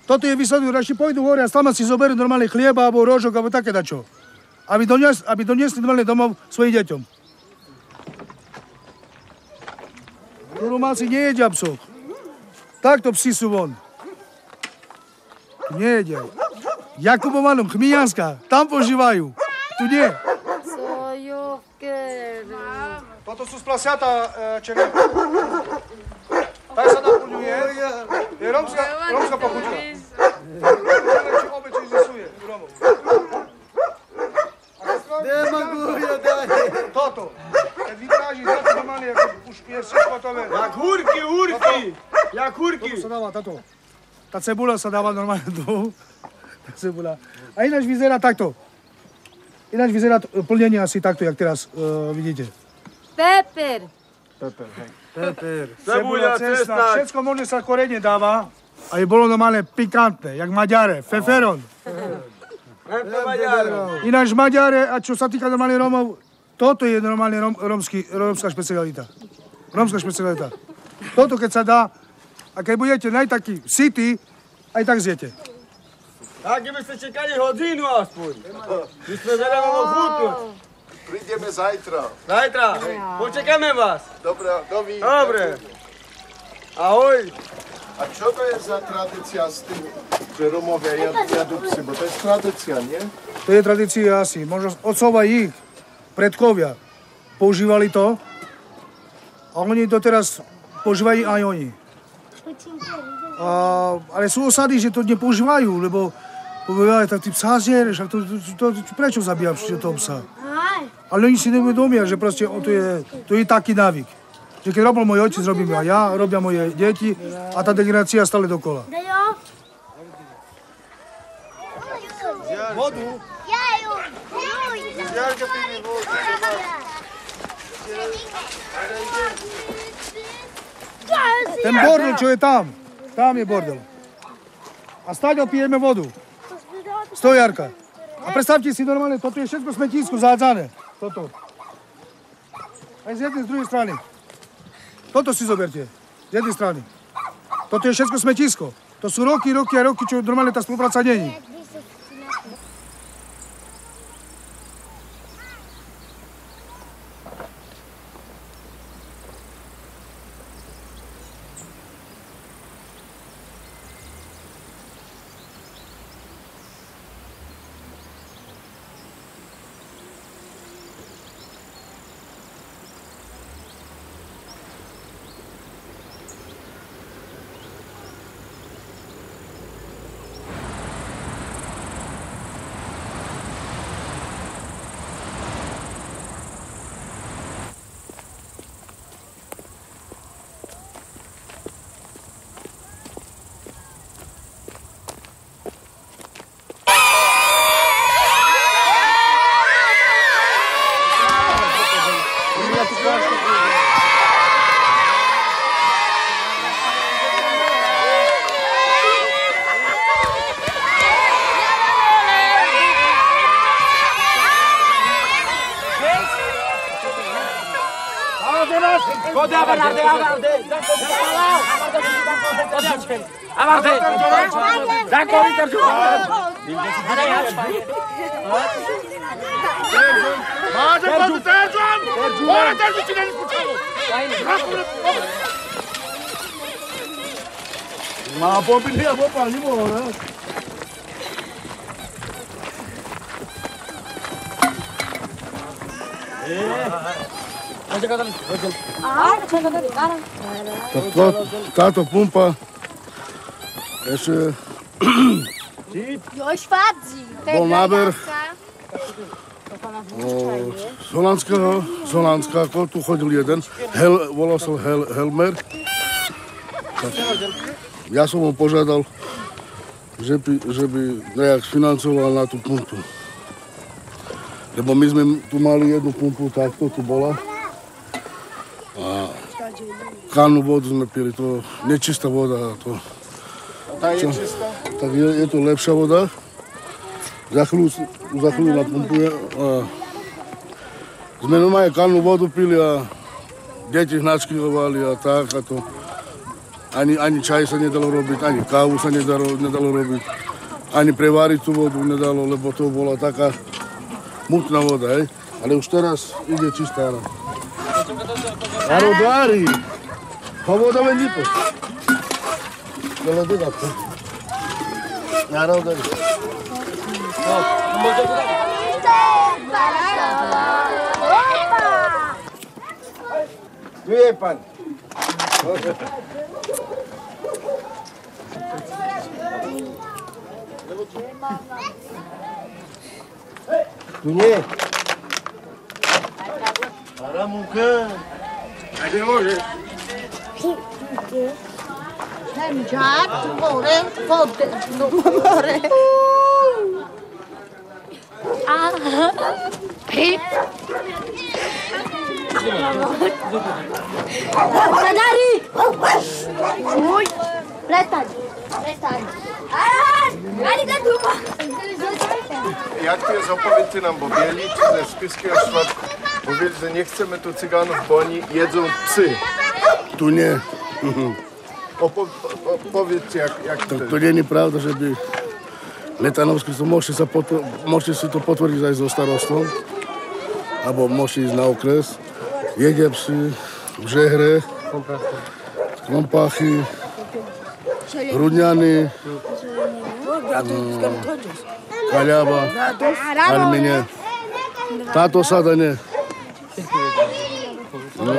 Toto je výsledok, radši pôjdu hore a tam si zoberú normálne chlieba, alebo rožok, alebo také dačo. Aby doniesli normálne domov svojim deťom. Romáci nejedia psov. Takto psi sú von. Nejedia. Jakubovanom, Chmijanská, tam požívajú. Tu nie. Toto sú z plasiata červené. Tak sa naplňuje. Je rómska pochuťka. Či obec izisuje Rómov. Demagogia daje. Toto. Keď vytrážiš za to normálne, ako už je všetko to veľa. Jak húrky. Toto sa dáva, táto. Tá cebula sa dáva normálne do... Tá cebula. A ináč vyzerá takto. Ináč vyzerá plnenie asi takto, jak teraz vidíte. Peper. Cebula, cesnak, všetko možné sa korene dáva. A je bolo normálne pikantné, jak Maďare, feferon. Ináč Maďare, a čo sa týka normálne Rómov, toto je normálne rómska špecialita. Rómska špecialita. Toto keď sa dá, a keď budete najtaký sytý, aj tak zjete. Tak, keby ste čekali hodinu aspoň. My sme veľa vám chutnúť. Prídeme zajtra. Zajtra, počekáme vás. Dobre, dovidenia. Dobre. Ahoj. A čo to je za tradícia s tým, že Romovia jadú psy? Bo to je tradícia, nie? To je tradícia asi. Možno otcovia ich, predkovia, používali to. A oni doteraz používajú aj oni. Ale sú osady, že to nepoužívajú, lebo povedali, tak ty psa zjereš, prečo zabíjaš toho psa? Ale oni si neuvedomia, že proste to je taký návyk. Že keď robil môj otec, robím aj ja, robia moje deti a tá degenerácia stále dokola. Vodu? Ten bordel, čo je tam je bordel. A stáďo pijeme vodu. Stojarka. A predstavte si normálne, toto je všetko smetisko zádzané. Toto. Aj z jednej, z druhej strany. Toto si zoberte. Z jednej strany. Toto je všetko smetisko. To sú roky, čo normálne tá spolupráca není. Ma pompi a popal ni mora. Táto pumpa ešte bol náber z Holandska, ako tu chodil jeden, volal sa Helmer. Ja som ho požiadal, že by nejak financoval na tú pumpu. Lebo my sme tu mali jednu pumpu, takto tu bola. A kanú vodu sme pili, to nečistá voda. To, tá je čistá? Tak je to lepšia voda. Za chvíľu napumpuje. Sme normálne kanú vodu pili a deti hnačkilovali a tak. A to. Ani čaj sa nedalo robiť, ani kávu sa nedalo robiť. Ani preváriť tú vodu nedalo, lebo to bola taká mutná voda, hej? Ale už teraz ide čistá. Narodári! Voda ven vypo. Veľa dodatko. Narodári. Tu je pán. Tu nie. Aramuka. A kde môžeš? Ten žáb, more, more. Zadari! Uj, prestaň. Jak to jest, opowiedzcie nam, bo Bielić ze Spiskiego Szwarku mówili, że nie chcemy tu cyganów, bo oni jedzą psy. Tu nie. Powiedzcie, jak to jest. To nie je pravda, že by Letanovský, môžete si to potvrdiť aj so starostom, alebo môžete ísť na okres. Jedia psi v Žehre, Krompáchy, Hrudňany, Kaľava, Almine. Táto osada nie. No.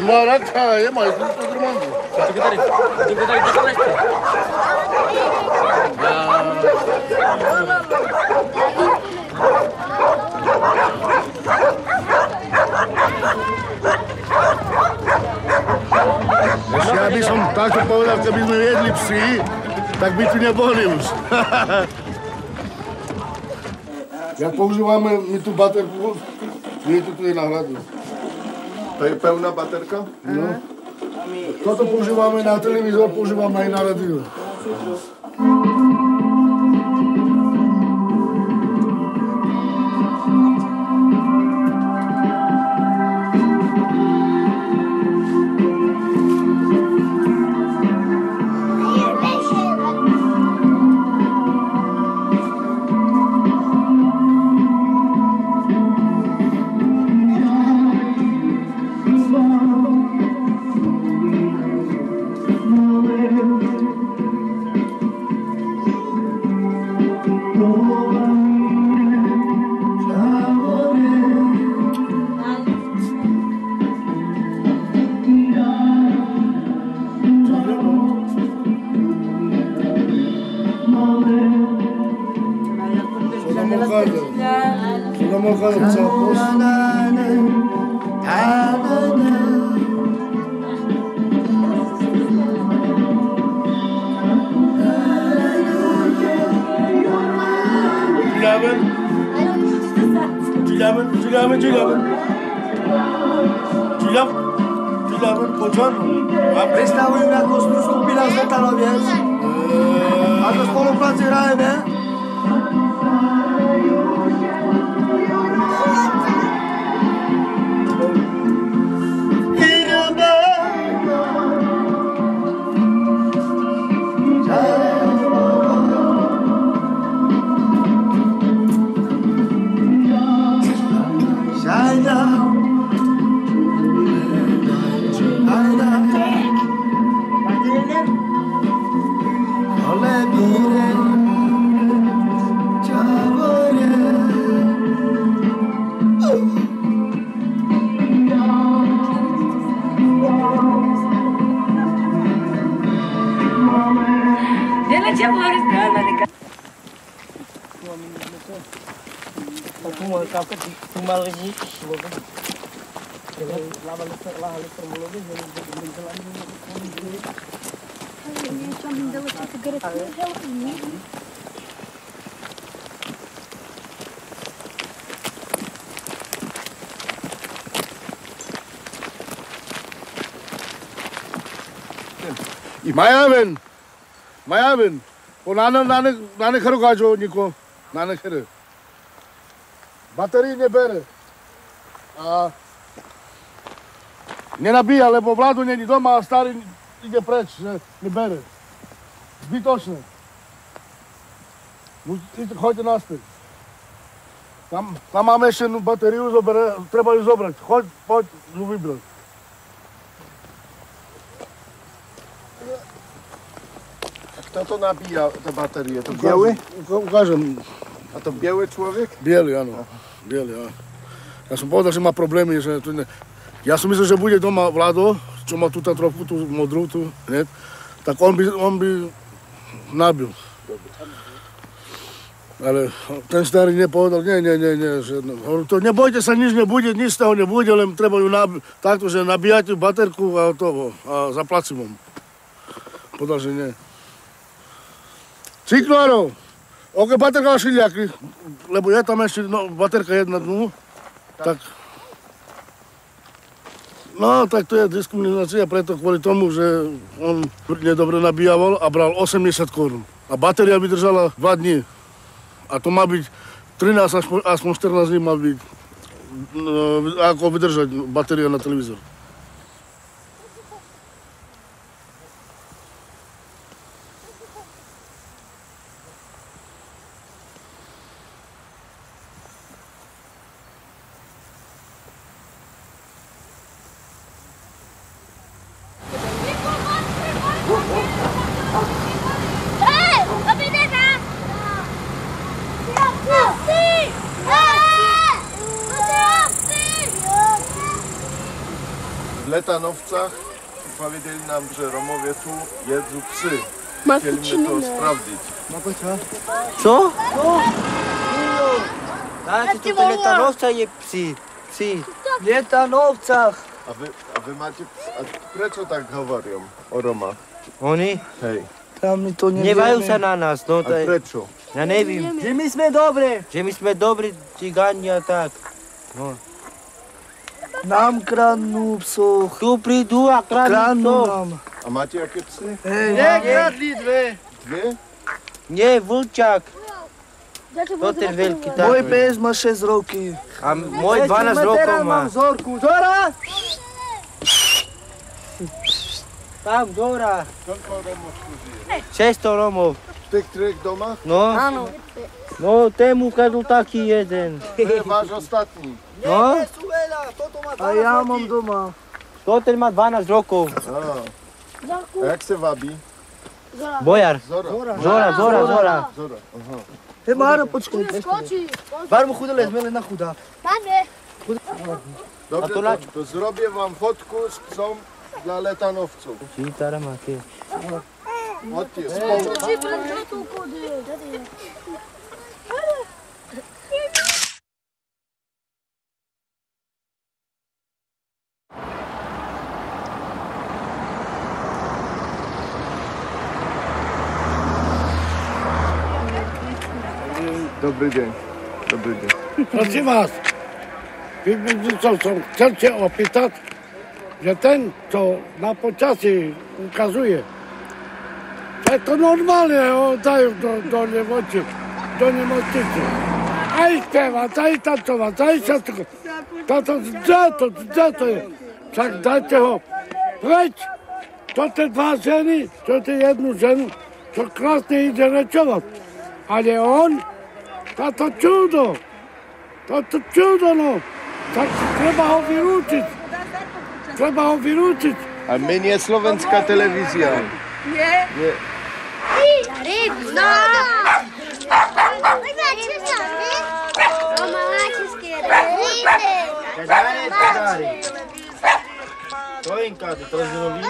Maraca, je mai sunt drumandu. Ja by som takto povedal, keby sme jedli psi, tak by tu neboli už. Jak používame my tú baterku, vidíte, tu je na hradu. To je pełna baterka? No. Toto používame na televízor, používame aj na rádiu. Predstavujem, ako sme skupina Zlatanoviec. A do spolupráci hrajeme? Mayaven, po nane kharo gajo niko, nane khere. Baterii nebere. A nenabija, lebo Vlado není doma a starý ide preč, že nebere. Zbytočné. Choďte naspäť. Tam máme ešte jednu batériu, treba ju zobrať. Poď ju vybrať. Kto to nabíja, te baterie? To Biały? Ukážem. A to biały človek? Biely, áno. Biely, áno. Ja som povedal, že má problémy, že tu ne... Ja som myslel, že bude doma Vlado, čo má túto trofku, tú modrú, tu, hneď. Tak on by nabil. Ale ten starý nepovedal, nie, že to nebojte sa, nič nebude, nič z toho nebude, len treba ju takto, že nabíjate baterku a toho, a zaplacím vám. Povedal, že nie. Ciknárov, ok, baterka šiliaky, lebo je tam ešte baterka jedna dnu, tak... No, tak to je diskriminácia, preto kvôli tomu, že on nedobre nabíjaval a bral 80 korún. A batéria vydržala 2 dní. A to má byť 13 aspoň 14 dní má byť, ako vydržať batéria na televízor. W Letanowcach powiedzieli nam, że Romowie tu jedzą psy. Chcieliśmy to sprawdzić. Co? Tak, to Letanowca je psi. Psi. W Letanowcach. A wy macie psy? A dlaczego tak mówią o Romach? Oni? Hej. Tam my to nie Gniewają wiemy. się na nas, no A to... dlaczego? Ja nie wiem. Że my sme dobre. Że myśmy dobrzy cygani, a tak. No. Nam kradnú psoch. Tu prídu a kradnú nám. A máte jaké psy? Nie, kradli dve. Dwie? Nie, vlčák. To ten veľký. Môj pes má 6 roky. A môj 12 rokov má. Zorku. Zora! Tam, Zora. Koľko Romov tu žije? 600 Romov. W tych 3 domach? No. Áno. No, tému kadol taký jeden. To je váš ostatní. No. A ja mám doma. To ten má 12 rokov. A jak se vábí? Bojar. Zora. Zora. Aha. Hej, Mára, počkaj. Barbu chudele, sme len na chudá. Máme. Dobrze, to zrobię wam fotku z psą dla letanowców. Čítara máte. Chodźcie, spolu. Dobry dzień. Dobry dzień. Prosím vás, som chcel ťa opýtať, že ten, čo na počasí ukazuje, čo je to normálne, ho dajú do nemocnice. Aj spevať, aj tancovať, aj všetko. Kde to je? Však dajte ho preč. To tie dva ženy, to tie jednu ženu, to krásne ide rečovať. Ale on, toto čudo, no. Tak treba ho vyrúčiť. A my nie slovenská televízia. Nie? Nie. No! To je inkády, to je zrovní.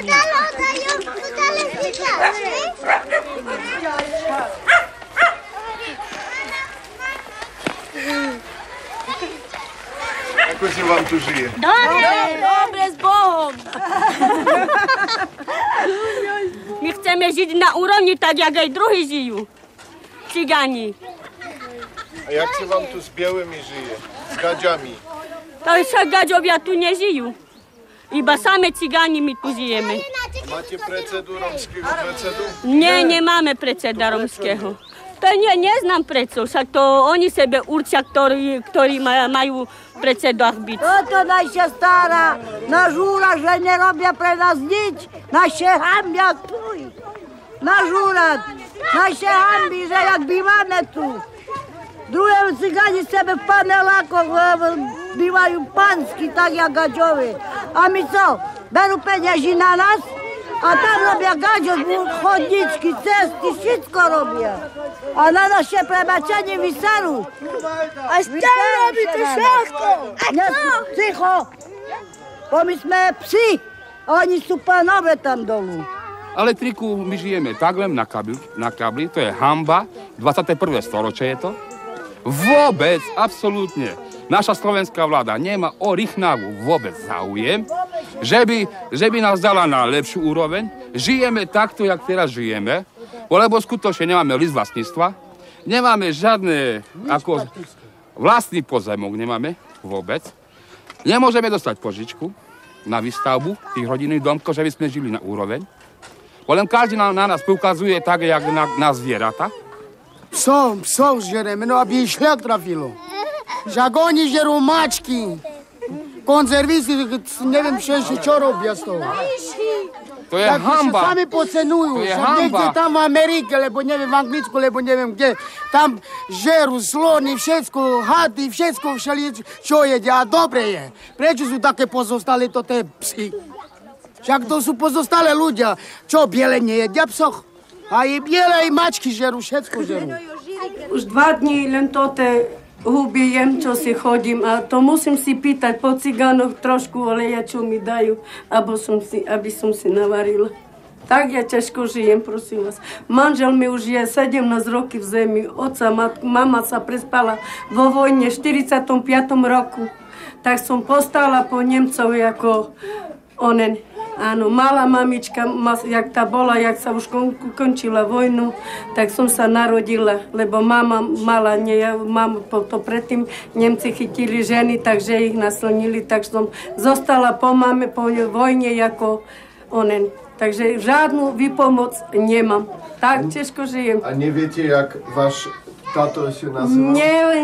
Ako si vám tu žije? Dobre s Bohom. My chceme žiť na úrovni tak, jak aj druhí žijú. Cigáni. A jak sa vám tu s bielými žije? S gaďami? To však gaďovia tu nežijú. Iba same cigáni my tu žijeme. Máte predsedu, romského predsedu? Nie, nemáme predseda romského. To neznám prečo, však to oni sebe určia, ktorí majú predsedách byť. Toto naša stará, náš úrad, že nerobia pre nás nič, naše hambia tu. Náš úrad, naše hamby, že jak bývame tu. Druhé cigáni sebe v panelákoch bývajú pansky, tak jak gaďovi. A my co, berú peňaži na nás? A tam robia gaďo, chodničky, cesty, všetko robia. A na naše prebačenie vyserú. A stále robíte všetko. A to? Ticho. Bo my sme psi. A oni sú panové tam dolu. Elektriku my žijeme takhle na kabli, to je hanba, 21. storočie je to. Vôbec, absolútne. Naša slovenská vláda nemá o Rychnavu vôbec záujem, že by nás dala na lepšiu úroveň. Žijeme takto, jak teraz žijeme, lebo skutočne nemáme list vlastníctva, nemáme žiadne, ako vlastný pozemok nemáme vôbec. Nemôžeme dostať požičku na výstavbu tých rodinných domkov, že by sme žili na úroveň. Len každý na nás poukazuje tak, jak na zvieratá. Psov žereme, no aby ich šľak trafilo. Však oni žerú mačky, konzervisti, neviem čo robia z toho. To je hamba. Tak sami pocenujú, však niekde tam v Amerike, lebo neviem v Anglicku, lebo neviem kde. Tam žerú slony, všetko, hady, všetko čo jedia a dobre je. Prečo sú také pozostali to tie psi? Však to sú pozostali ľudia. Čo, biele nejedia psoch? A i biele, i mačky žerú, všetko žerú. Už 2 dní len tote huby jem, čo si chodím a to musím si pýtať po cigánoch trošku oleja, čo mi dajú, aby som si navarila. Tak ja ťažko žijem, prosím vás. Manžel mi už je 17 rokov v zemi, mama sa prespala vo vojne v 45. roku. Tak som postala po Nemcovi ako onen. Áno, malá mamička, jak tá bola, jak sa už končila vojnu, tak som sa narodila, lebo mama mala, to predtým Nemci chytili ženy, takže ich naslnili, tak som zostala po mame, po vojne ako onen. Takže žiadnu výpomoc nemám. Tak ťažko žijem. A neviete, jak váš táto sa nazýva?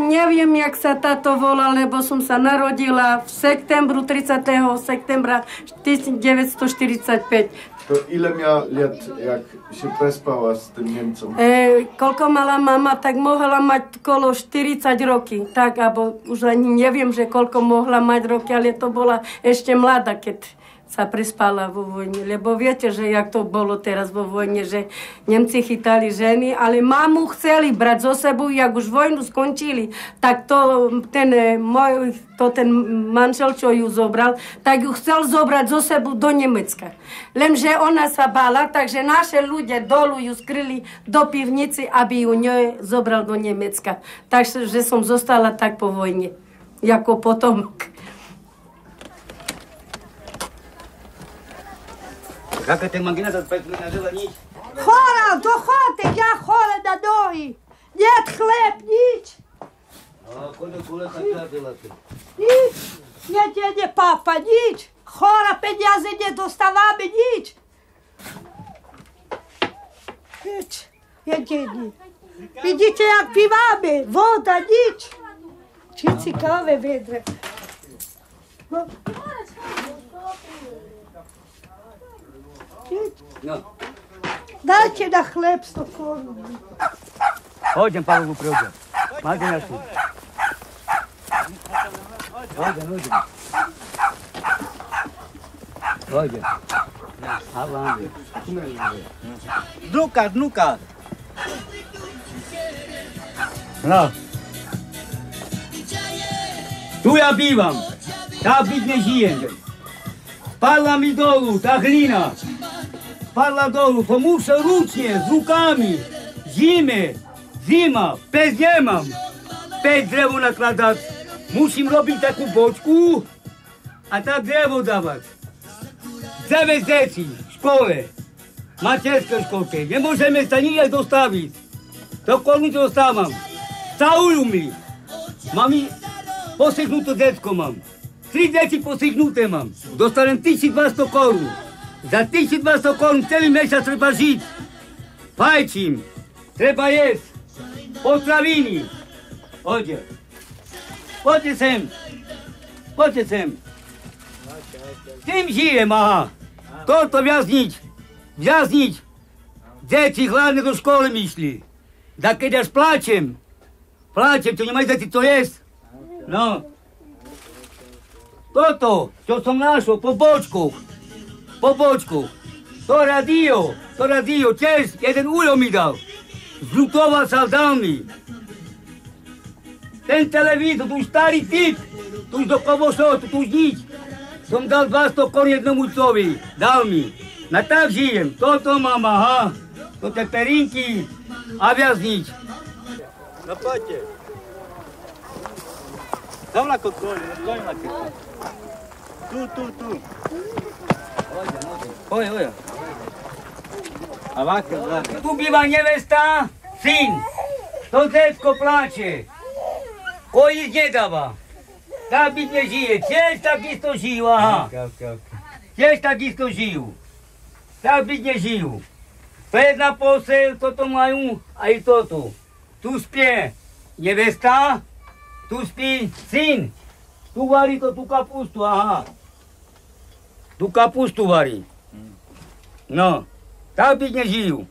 Neviem, jak sa táto volá, lebo som sa narodila v 30. septembra 1945. To ile miała lat, jak się prespała z tym Niemcom? Koľko mala mama, tak mohla mať okolo 40 roky. Tak, alebo už ani neviem, že koľko mohla mať roky, ale to bola ešte mladá, keď sa prespala vo vojne. Lebo viete, že jak to bolo teraz vo vojne, že Nemci chytali ženy, ale mamu chceli brať zo sebou, jak už vojnu skončili, tak ten manžel, čo ju zobral, tak ju chcel zobrať zo sebou do Nemecka. Lenže ona sa bála, takže naše ľudia dolu ju skryli do pivnici, aby ju zobral do Nemecka. Takže som zostala tak po vojne, ako potomok. Как ты могла назвать? Хора, до хати, я хора на ноги. Нет хлеб, ніч. А коли хотя делати? Ніч. Не, папа, ніч. Хора, пенязи не доставаме, ніч. Jediní. Vidíte, jak piváme? Voda, nič. Všetci káve vedre. No. Dajte na chleb 100 korun. Hoďem, Pavlovu prehoďam. Máte našu. Hoďem. A vám. Dnuka. No. Tu ja bývam. Tá byť nežijem. Spadla mi dolu, tá hlina. Spadla dolu, som musel ručne, s rukami. Zima, pes nemám. Pes drevo nakladať. Musím robiť takú bočku a tak drevo dávať. 9 detí v škole, materskej školke. Nemôžeme sa nikde dostaviť. Do kormy to dostávam. Całują mi. Mam i posychnuté dziecko mam. 3 dzieci posychnuté mam. Dostałem 1200 korun. Za 1200 korun cały miesiąc trzeba żyć. Fajčím. Treba jesť. Potraviny. Poďte sem. Tým žijem, aha. Toto viazniť. Deti hladne do školy myšli. Da keď až pláčem, to nemajú deti to jesť. No. Toto, čo som našol po bočku. To radio, tiež jeden ujo mi dal. Zľutoval sa, dal mi. Ten televízor, tu starý typ, tu už do kovošov, tu už nič. Som dal 200 korun jednomu covi, dal mi. Na tak žijem, toto mám, aha. Toto je perinky a viac nič. No poďte. Tam na koľko, Tu. Hoď. A váka. Tu býva nevesta, syn. To detsko pláče. Kojíc nedáva. Tak byť nežije. Tiež takisto žijú, aha. Tiež takisto žijú. Tak byť nežijú. To jedna posel, toto majú, aj toto. Tu spie nevesta, tu spí syn. Tu varí to tú kapustu, aha. Tu kapustu varí. No, tak byť nežijú.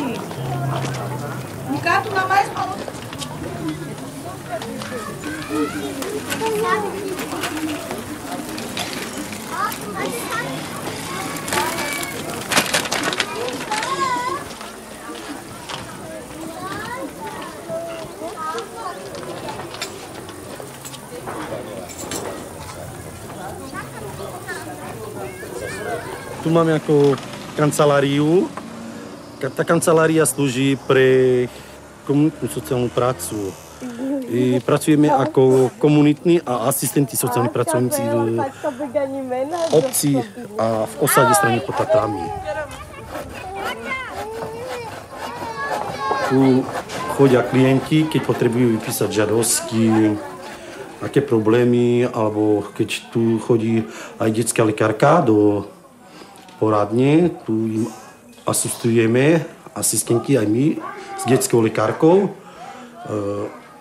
Sim. Um gato não mais falou. Tu máme ako kanceláriu. Tá kancelária slúži pre komunitnú sociálnu prácu. I pracujeme ako komunitní a asistenti sociálni pracovníci v obci a v osade strane pod Tatrami. Tu chodia klienti, keď potrebujú vypísať žiadosti, aké problémy, alebo keď tu chodí aj detská lekárka do poradne, tu im asistujeme, asistenti aj my, s detskou lekárkou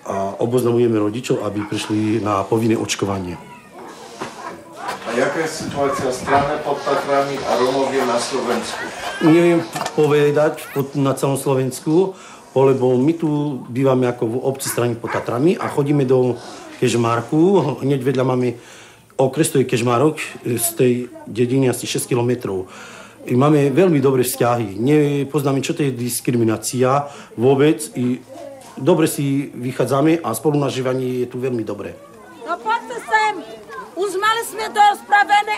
a oboznamujeme rodičov, aby prišli na povinné očkovanie. A jaká je situácia strany pod Tatrami a Romovie na Slovensku? Neviem povedať na celom Slovensku, lebo my tu bývame ako v obci strany pod Tatrami a chodíme do Kežmarku. Hneď vedľa máme okres, to je Kežmarok, z tej dediny asi 6 kilometrov. Máme veľmi dobré vzťahy. Nepoznáme, čo to je diskriminácia vôbec. I dobre si vychádzame a spolunažívanie je tu veľmi dobré. No poďte sem. Už mali sme to spravené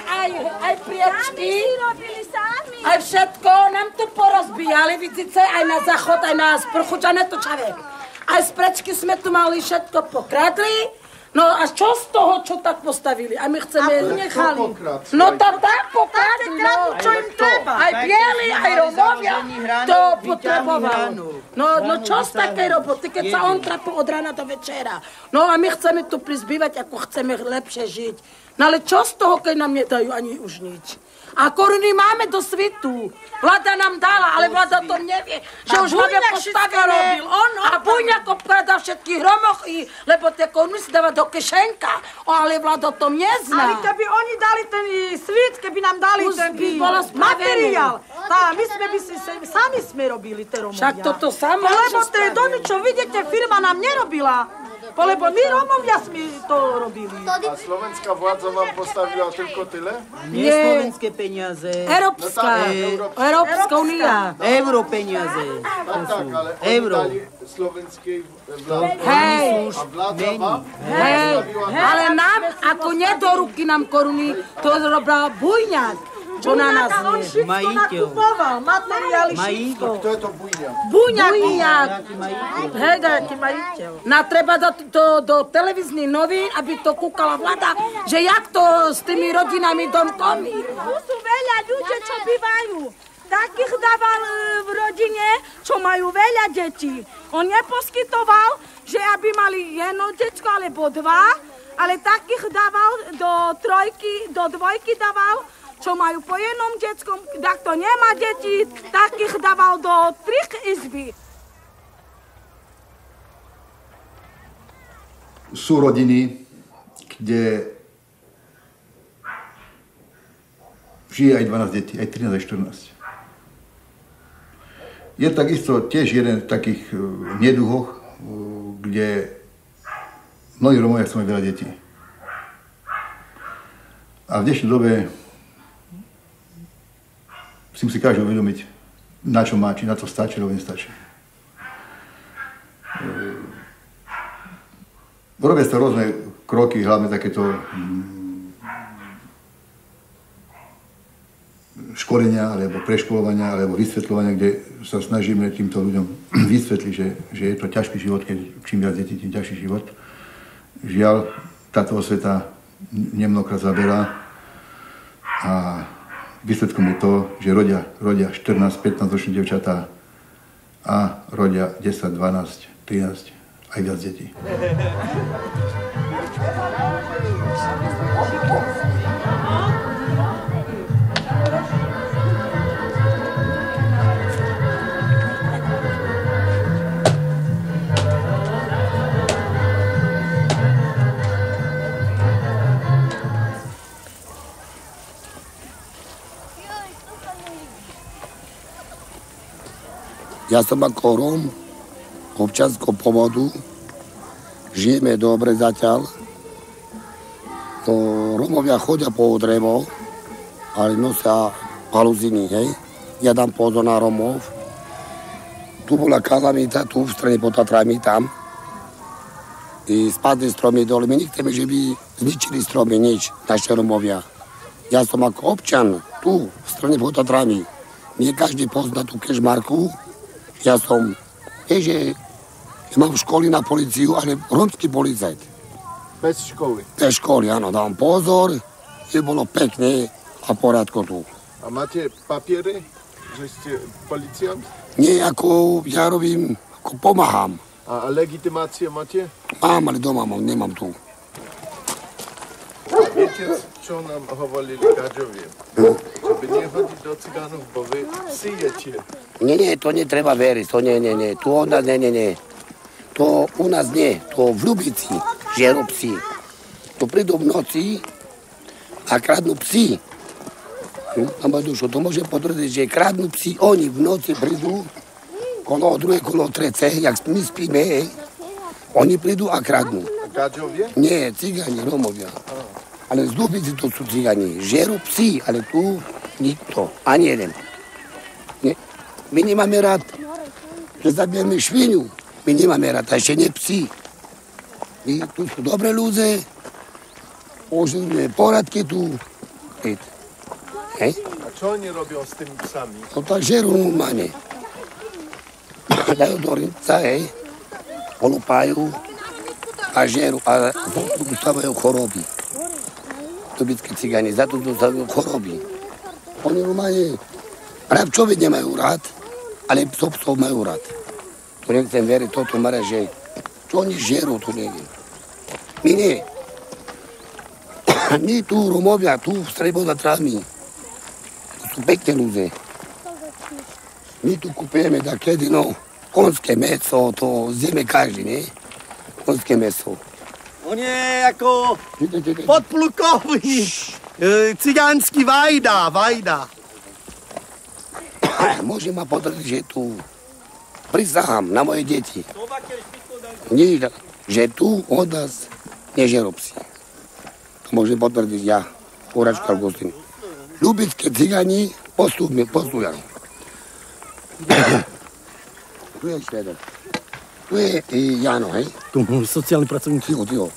aj priečky. Aj všetko nám tu porozbíjali. Vidíte, aj na záchod, aj na sprchu, čo netočavé. Aj z prečky sme tu mali všetko pokradli. No a čo z toho, čo tak postavili? A my chceme nechali. No to tak pokradli, no. Čo im treba? Aj bieli, aj Romovia to potrebovali. No čo z takej roboty, keď sa on trapil od rána do večera? No a my chceme tu prizbývať, ako chceme lepšie žiť. No ale čo z toho, keď nám nedajú ani už nič? A koruny máme do svitu. Vláda nám dala, ale vláda to nevie, že už hlavne postavil robil. A Buňak obkladá všetkých Romochy, lebo tie koruny si dáva do kešenka. Ale vláda to nezná. Ale keby oni dali ten svit, keby nám dali ten materiál, my sami sme robili tie Romovia. Však toto samo. Lebo tie domy, čo vidíte, firma nám nerobila. Lebo my Romovia sme to robili. A slovenská vládza vám postavila tylko tyle? Nie slovenské peniaze. Európska únia. Euro peniaze. Tak, ale oni dali slovenskej vládze. Hej. A vládza vám? Ale nám, ako nie do ruky nám koruny, to robila Buňak. Čo na nás nie? Majiteľ. Materiály všetko. Kto je to Buňak? Buňak. Hej, nejaký majiteľ. Treba dať do televíznych novín, aby to kúkala vláda, že jak to s tými rodinami domkomi. Tu sú veľa ľudí, čo bývajú. Takých dával v rodine, čo majú veľa detí. On neposkytoval, že aby mali jedno detsko alebo dva, ale takých dával do dvojky dával, čo majú po jednom detskom, tak to nemá deti, takých dával do 3 izby. Sú rodiny, kde žije aj 12 detí, aj 13, aj 14. Je takisto tiež jeden z takých neduhoch, kde mnohí Romovia chcú mať veľa detí. A v dnešnej dobe si musí každý uvedomiť, na čo má, či na to stačí, alebo nestačí. Robia sa rôzne kroky, hlavne takéto školenia, alebo preškolovania, alebo vysvetľovania, kde sa snažíme týmto ľuďom vysvetliť, že je to ťažký život, keď čím viac detí, tým ťažší život. Žiaľ, táto osveta nemnohokrát zaberá a výsledkom je to, že rodia 14-15 ročné dievčatá a rodia 10, 12, 13 aj viac detí. Ja som ako Róm, občianskou povodu, žijeme dobre zatiaľ. Rómovia chodia po drevo, ale nosia paluziny, hej. Ja dám pozor na Rómov. Tu bola kalamita, tu v strane pod Tatrami, tam. I spadli stromy dole. My nechceme, že by zničili stromy, nič, naše Rómovia. Ja som ako občan, tu, v strane pod Tatrami. Nie každý pozná tú kežmarku. Ja som, že mám školy na políciu, ale rómsky policajt. Bez školy? Bez školy, áno, dám pozor, že bolo pekné a poriadko tu. A máte papiere, že ste policajt? Nie, ako ja robím, ako pomáham. A legitimácie máte? Mám, ale doma mám, nemám tu. Viete, čo nám hovorili Gadžovie? Že by nehodiť do cigánov, bo vy psi jete. Nie, to netreba veriť, to nie. Tu od nás, nie. To u nás nie, to v Ľubici žerú psi. Tu prídu v noci a kradnú psi. Mám dušu, to môžem potvrdiť, že kradnú psi, oni v noci prídu, kolo druhé, kolo trece, jak my spíme, oni prídu a kradnú. Gadžovie? Nie, cigáni, Rómovia. Ale z Ľubici to sú cigáni. Žerú psi, ale tu nikto, ani jeden. Nie. My nemáme rád, že zabijeme šviniu. My nemáme rád, a ešte nie psi. My tu sú dobré ľudia, užijeme poradky tu. Hej? A čo oni robia s tými psami? No tak žerú normálne. Dajú do rinca, hej, polúpajú a žerú a dostávajú choroby. Ľubické cigáni, za to dostávajú choroby. Oni normálne pravčovi nemajú rád, ale psov majú rád. To nechcem veriť, toto mara, že čo oni žerú, to neviem. My nie. My tu, Rómovia, tu v strede pod Tatrami. To sú pekné ľudia. My tu kupujeme takedy, konské mäso, to zjeme každý, nie? Konské mäso. On je ako podplukový, cigánsky Vajda. Môže ma potvrdiť, že tu prisahám na moje deti. Nie, že tu od nás nežerú psi. To môžem potvrdiť ja, Uračka Augustín. Ľubické cigáni postúja. Tu je Šveder. Tu je Jano, hej? Tu môj sociálny pracovník. Ticho.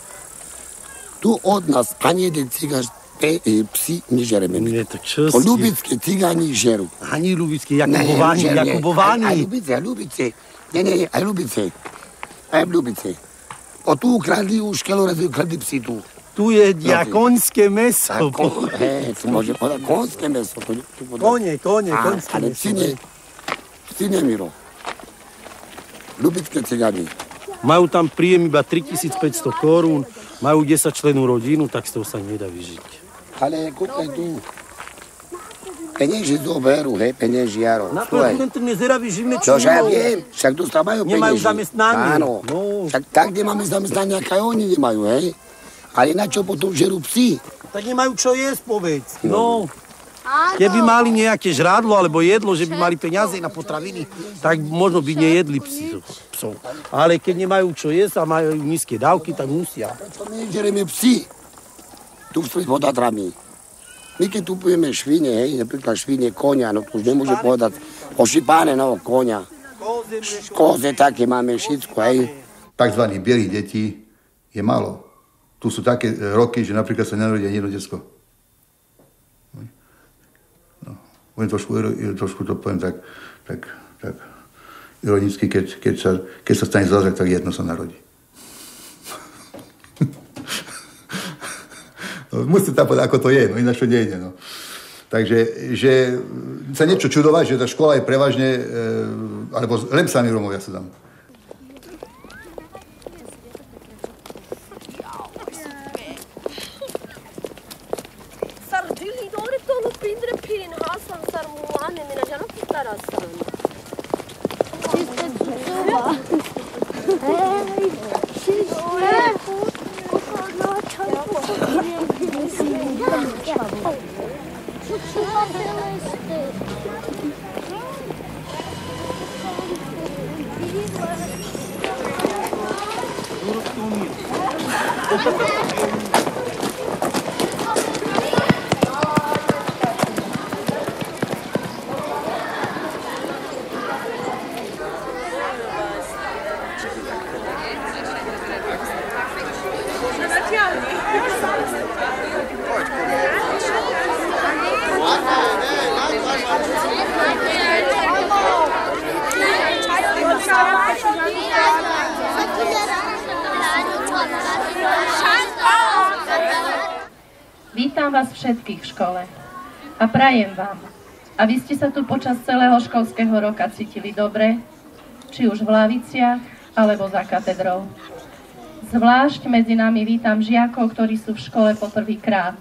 Tu od nás ani jeden cigán psi nežereme. Nie, tak čo to ľubické cigáni žerú. Ani ľubické, Jakubováni. Aj ľubice. Nie, aj ľubice. O tu ukradli už keľorazy ukradli psi tu. Tu je konské mäso. Tu môže povedať konské mäso. Kone, konské ale mäso. Psi nemiro. Ľubické cigáni. Majú tam príjem iba 3500 korún, majú 10 členú rodinu, tak z toho sa nedá vyžiť. Ale kúpaj tu. Penieži zoberú, penieži, Jaro. Napríklad ten nezeraví živné čože ja viem, však dostávajú penieži. Nemajú zamestnanie. Áno, však tak, kde máme zamestnanie, aká oni nemajú, hej. Ale na čo potom žerú psi? Tak nemajú čo jesť, povedz. No. Keby mali nejaké žrádlo alebo jedlo, že by mali peniaze na potraviny, tak možno by nejedli psov. Ale keď nemajú čo jesť a majú nízke dávky, tak musia. Prečo my žereme psi? Tu v pod Tatrami. My keď tu pojeme švine, hej, napríklad švine, konia, no to už nemôže povedať ošípané, konia. Koze také máme všetko, hej. Takzvaných bielých detí je málo. Tu sú také roky, že napríklad sa nenarodí ani jedno decko. Budem trošku to poviem tak ironicky, keď sa stane zázrak, tak jedno sa narodí. No, musíte tam povedať, ako to je, ináč to nejde. Takže, že sa niečo čudovať, že tá škola je prevažne, alebo len sami Rómovia sa tam. Vítam vás všetkých v škole a prajem vám, aby ste sa tu počas celého školského roka cítili dobre, či už v laviciach alebo za katedrou. Zvlášť medzi nami vítam žiakov, ktorí sú v škole po prvýkrát.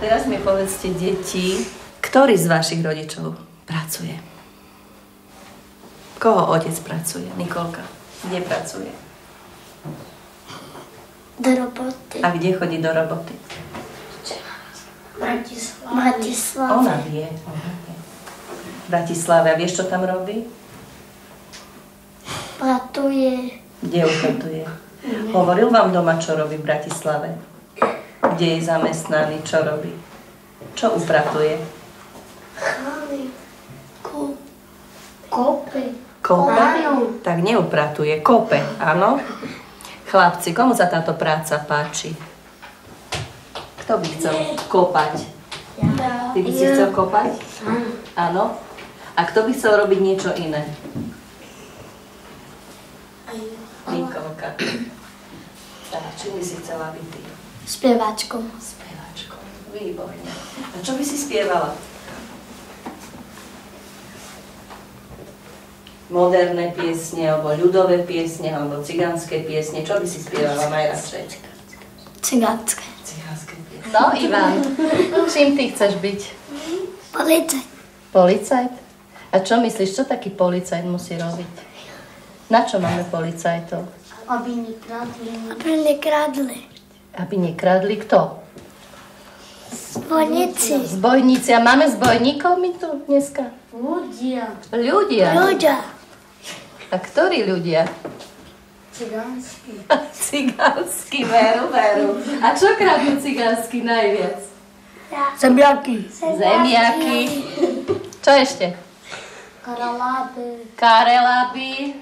Teraz mi povedzte, deti, ktorý z vašich rodičov pracuje? Koho otec pracuje? Nikolka, kde pracuje? Do roboty. A kde chodí do roboty? Bratislave. Ona vie. V Bratislave. A vieš, čo tam robí? Pratuje. Kde upratuje? Hovoril vám doma, čo robí v Bratislave? Kde je zamestnaný, čo robí? Čo upratuje? Kope. Kope? Tak neupratuje. Kope, áno? Chlapci, komu sa táto práca páči? Kto by chcel kopať? Ty by si chcel kopať? Áno? A kto by chcel robiť niečo iné? Nikolka. Tak, čo by si chcela byť ty? Spievačkou. Spievačkou. Výborne. A čo by si spievala? Moderné piesne, alebo ľudové piesne, alebo cigánske piesne. Čo by si spievala najradšej? Cigánske. Cigánske piesne. No, Ivan, čím ty chceš byť? Policajt. Policajt? A čo myslíš, čo taký policajt musí robiť? Na čo máme policajtov? Aby nekradli. Aby nekradli. Aby nekradli kto? Zbojníci. Zbojníci. A máme zbojníkov my tu dneska? Ľudia. Ľudia? Ľudia. A ktorí ľudia? Cigánsky. Cigánsky, veru. A čo kradnú cigánsky najviac? Zemiaky. Zemiaky. Čo ešte? Kareláby.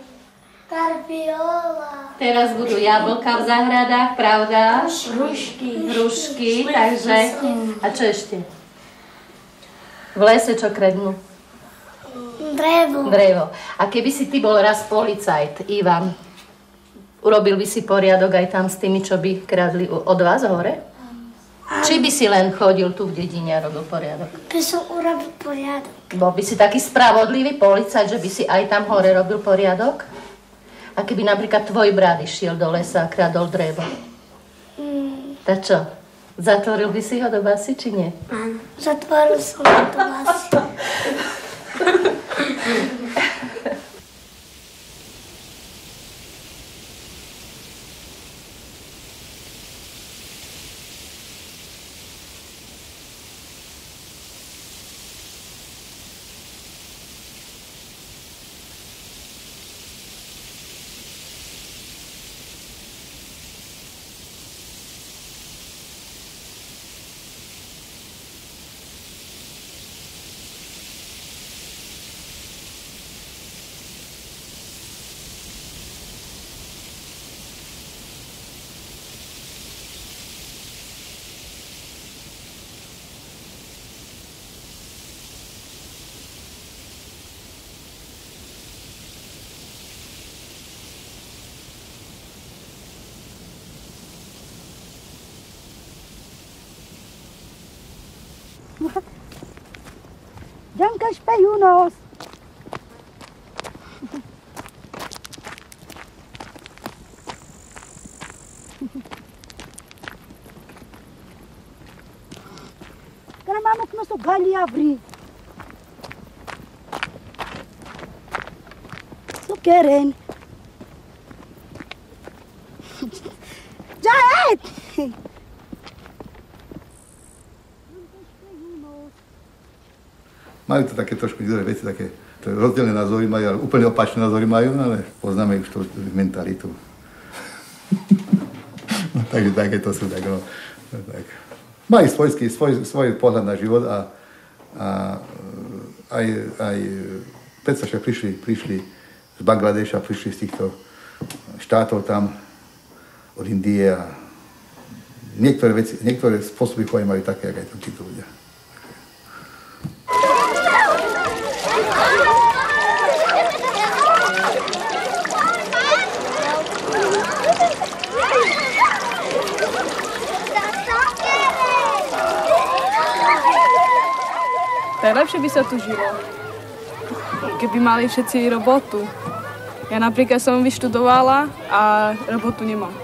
Karpiola. Teraz budú jablka v záhradách, pravda? Hrušky, takže... A čo ešte? V lese čo kradnú? Drevo. A keby si ty bol raz policajt, Ivan, urobil by si poriadok aj tam s tými, čo by kradli od vás hore? Či by si len chodil tu v dedine a robil poriadok? By som urobil poriadok. Bol by si taký spravodlivý policajt, že by si aj tam hore robil poriadok? A keby napríklad tvoj brat išiel do lesa a kradol drevo? Tak čo? Zatvoril by si ho do basy, či nie? Áno, zatvoril som ho do basy. Ďanka špejú nos. Kana mamok noso gali avri. Sukeren. Jaet! Majú to také trošku iné veci, také rozdielne názory majú, ale úplne opačné názory majú, ale poznáme už tú mentalitu. No, takže takéto sú tak, no. Tak. Majú svoj pohľad na život a aj predsa, že prišli z Bangladeša, prišli z týchto štátov tam, od Indie a niektoré spôsoby chodia majú také, ako aj tam títo ľudia. Najlepšie by sa tu žilo, keby mali všetci robotu. Ja napríklad som vyštudovala a robotu nemám.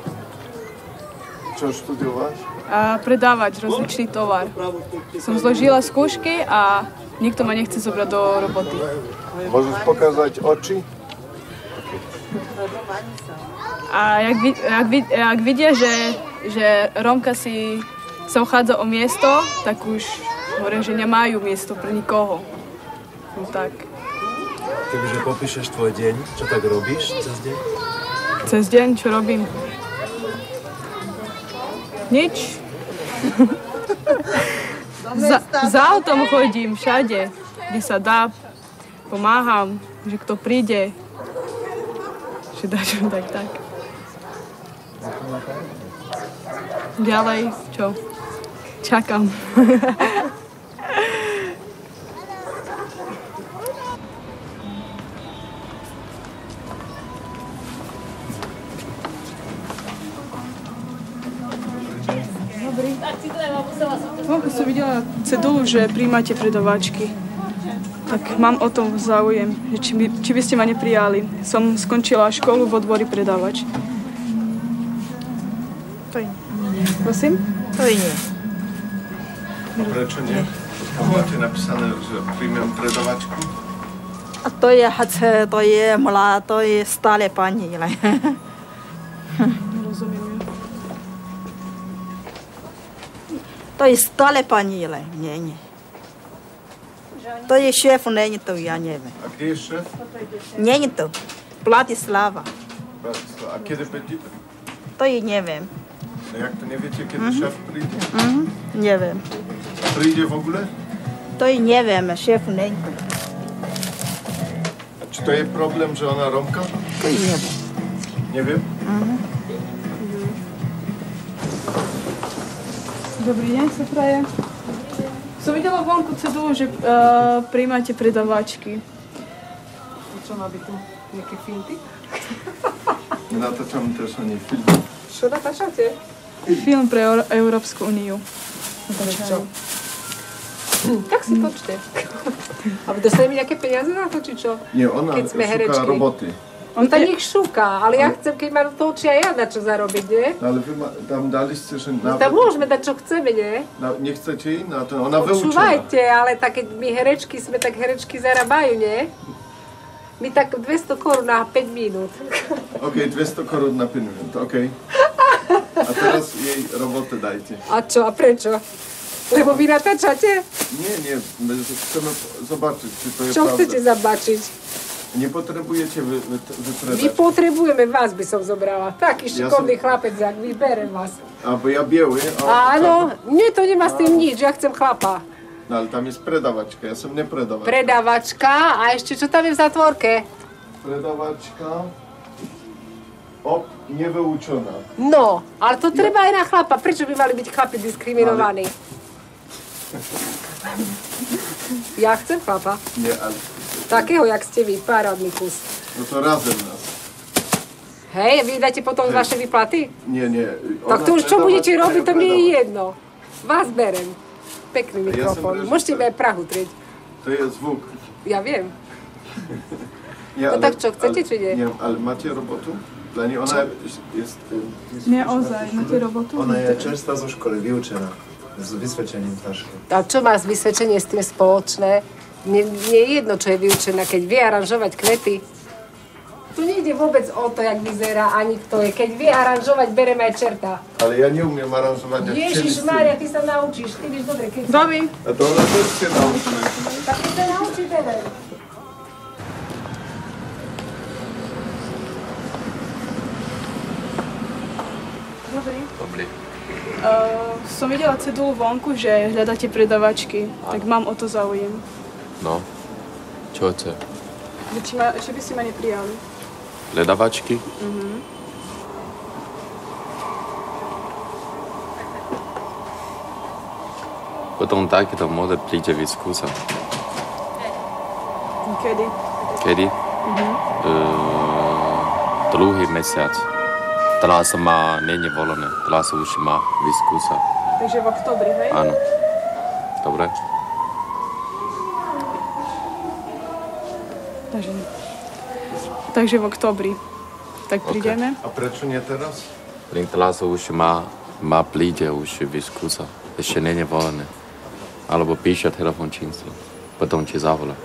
Čo študováš? Predávať rozličný tovar. Som zložila skúšky a nikto ma nechce zobrať do roboty. Môžeš pokazať oči? A jak vidia, že Rómka si sa uchádza o miesto, tak už hovoria, že nemajú miesto pre nikoho. No tak. Kebyže popíšeš tvoj deň, čo tak robíš cez deň? Cez deň, čo robím? Nič. Za autom chodím všade, kde sa dá. Pomáham, že kto príde. Že dáš tak. Ďalej, čo? Čakám. Vonku som videla cedulu, že prijímate predavačky. Tak mám o tom záujem, že či by ste ma neprijali. Som skončila školu v odbori predávač. To nie. Prosím? To nie. Prečo nie? Tam máte napísané, že príjmem predavačku? A to je mladá, to je stále pani. Rozumiem. To je stále pani, nie. To je šéf, není to, ja neviem. A kde je šéf? Není to. Bratislava. A kedy príde? To je neviem. A jak to neviete, kedy šéf príde? Neviem. Príde v ogóle? To je neviem, šéf není to. A či to je problém, že ona Rómka? To je neviem. Neviem? Dobrý deň, sa praje. Som videla vonku cedulu, že prijímate predavačky. Čo má byť tu? Nejaké finty? Natáčam teraz ani film. Čo natáčate? Film pre Európsku úniu. Čo? Tak si točte. A vy dostaneme nejaké peniaze na to, či čo? Nie, ona šúka roboty. On to nech šúka, ale ja chcem, keď ma točia ja na čo zarobiť, nie? Ale vy tam dali ste, že... Tam môžeme dať, čo chceme, nie? Nechcete jej na to? Ona vyučená. Počúvajte, ale tak keď my herečky sme, tak herečky zarábajú, nie? My tak 200 korún na 5 minút. OK, 200 korún na 5 minút, OK. A teraz jej robote dajte. A čo, a prečo? Lebo vy natáčate? Nie, chceme zobačiť, či to je čo pravda. Čo chcete zabačiť? Nepotrebujete vypredať. My potrebujeme, vás by som zobrala. Taký šikovný chlapec, jak vyberem vás. Abo ja bielý. Áno, mne to nemá s tým nič, ja chcem chlapa. No ale tam je predavačka, ja som nepredavačka. Predavačka a ešte čo tam je v zatvorke? Predavačka, nevyučená. No, ale to treba aj na chlapa. Prečo by mali byť chlapi diskriminovaní? Ja chcem chlapa. Nie, ale... Takého, jak ste vy, parádny kus. No to razem nás. Hej, vy dáte potom vaše výplaty? Nie. Tak to už čo budete robiť, to mne je jedno. Vás berem. pekný mikrofón. Môžete mi aj Prahu trieť. To je zvuk. Ja viem. Ja, no tak čo, chcete, či nie? Nie, ale máte robotu? Leni, ona je... Nie, ozaj, máte robotu? Ona je čerstvá zo školy, vyučená. S vysvedčením ťažko. A čo má vysvedčenie s tým spoločné? Nie je jedno, čo je vyučená, keď vie aranžovať kvety. Tu nejde vôbec o to, jak vyzerá, ani kto je. Keď vie aranžovať, bereme aj čerta. Ale ja neumiem aranžovať. Ježišmária, ty sa naučíš. Ty vieš dobre, keď... Babi. A to ona tiež sa naučíme. Tak ty sa naučí teraz. Dobrý. Som videla cedulu vonku, že hľadáte predavačky, tak mám o to záujem. No, čo chce? Že by si ma neprijali. Hľadavačky? Potom takéto model príde vyskúšať. Kedy? Kedy? Druhý mesiac. Teraz má není voľné, teraz už má vyskúšať. Takže v oktobri, hej? Áno. Dobre? Takže v oktobri. Tak prídeme. A prečo nie teraz? Teraz už má príde už vyskúšať. Ešte není voľné. Alebo píše telefon číslo. Potom ti zavolá.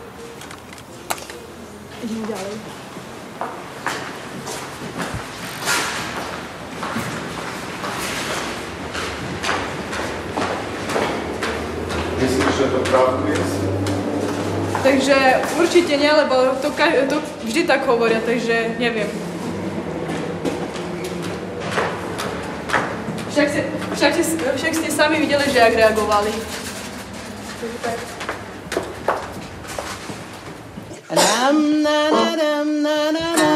Ideme ďalej. Myslíš, že to pravdu je? Takže určite nie, lebo to vždy tak hovoria, takže neviem. Však ste sami videli, že jak reagovali. Takže tak. Ram na na ram na na na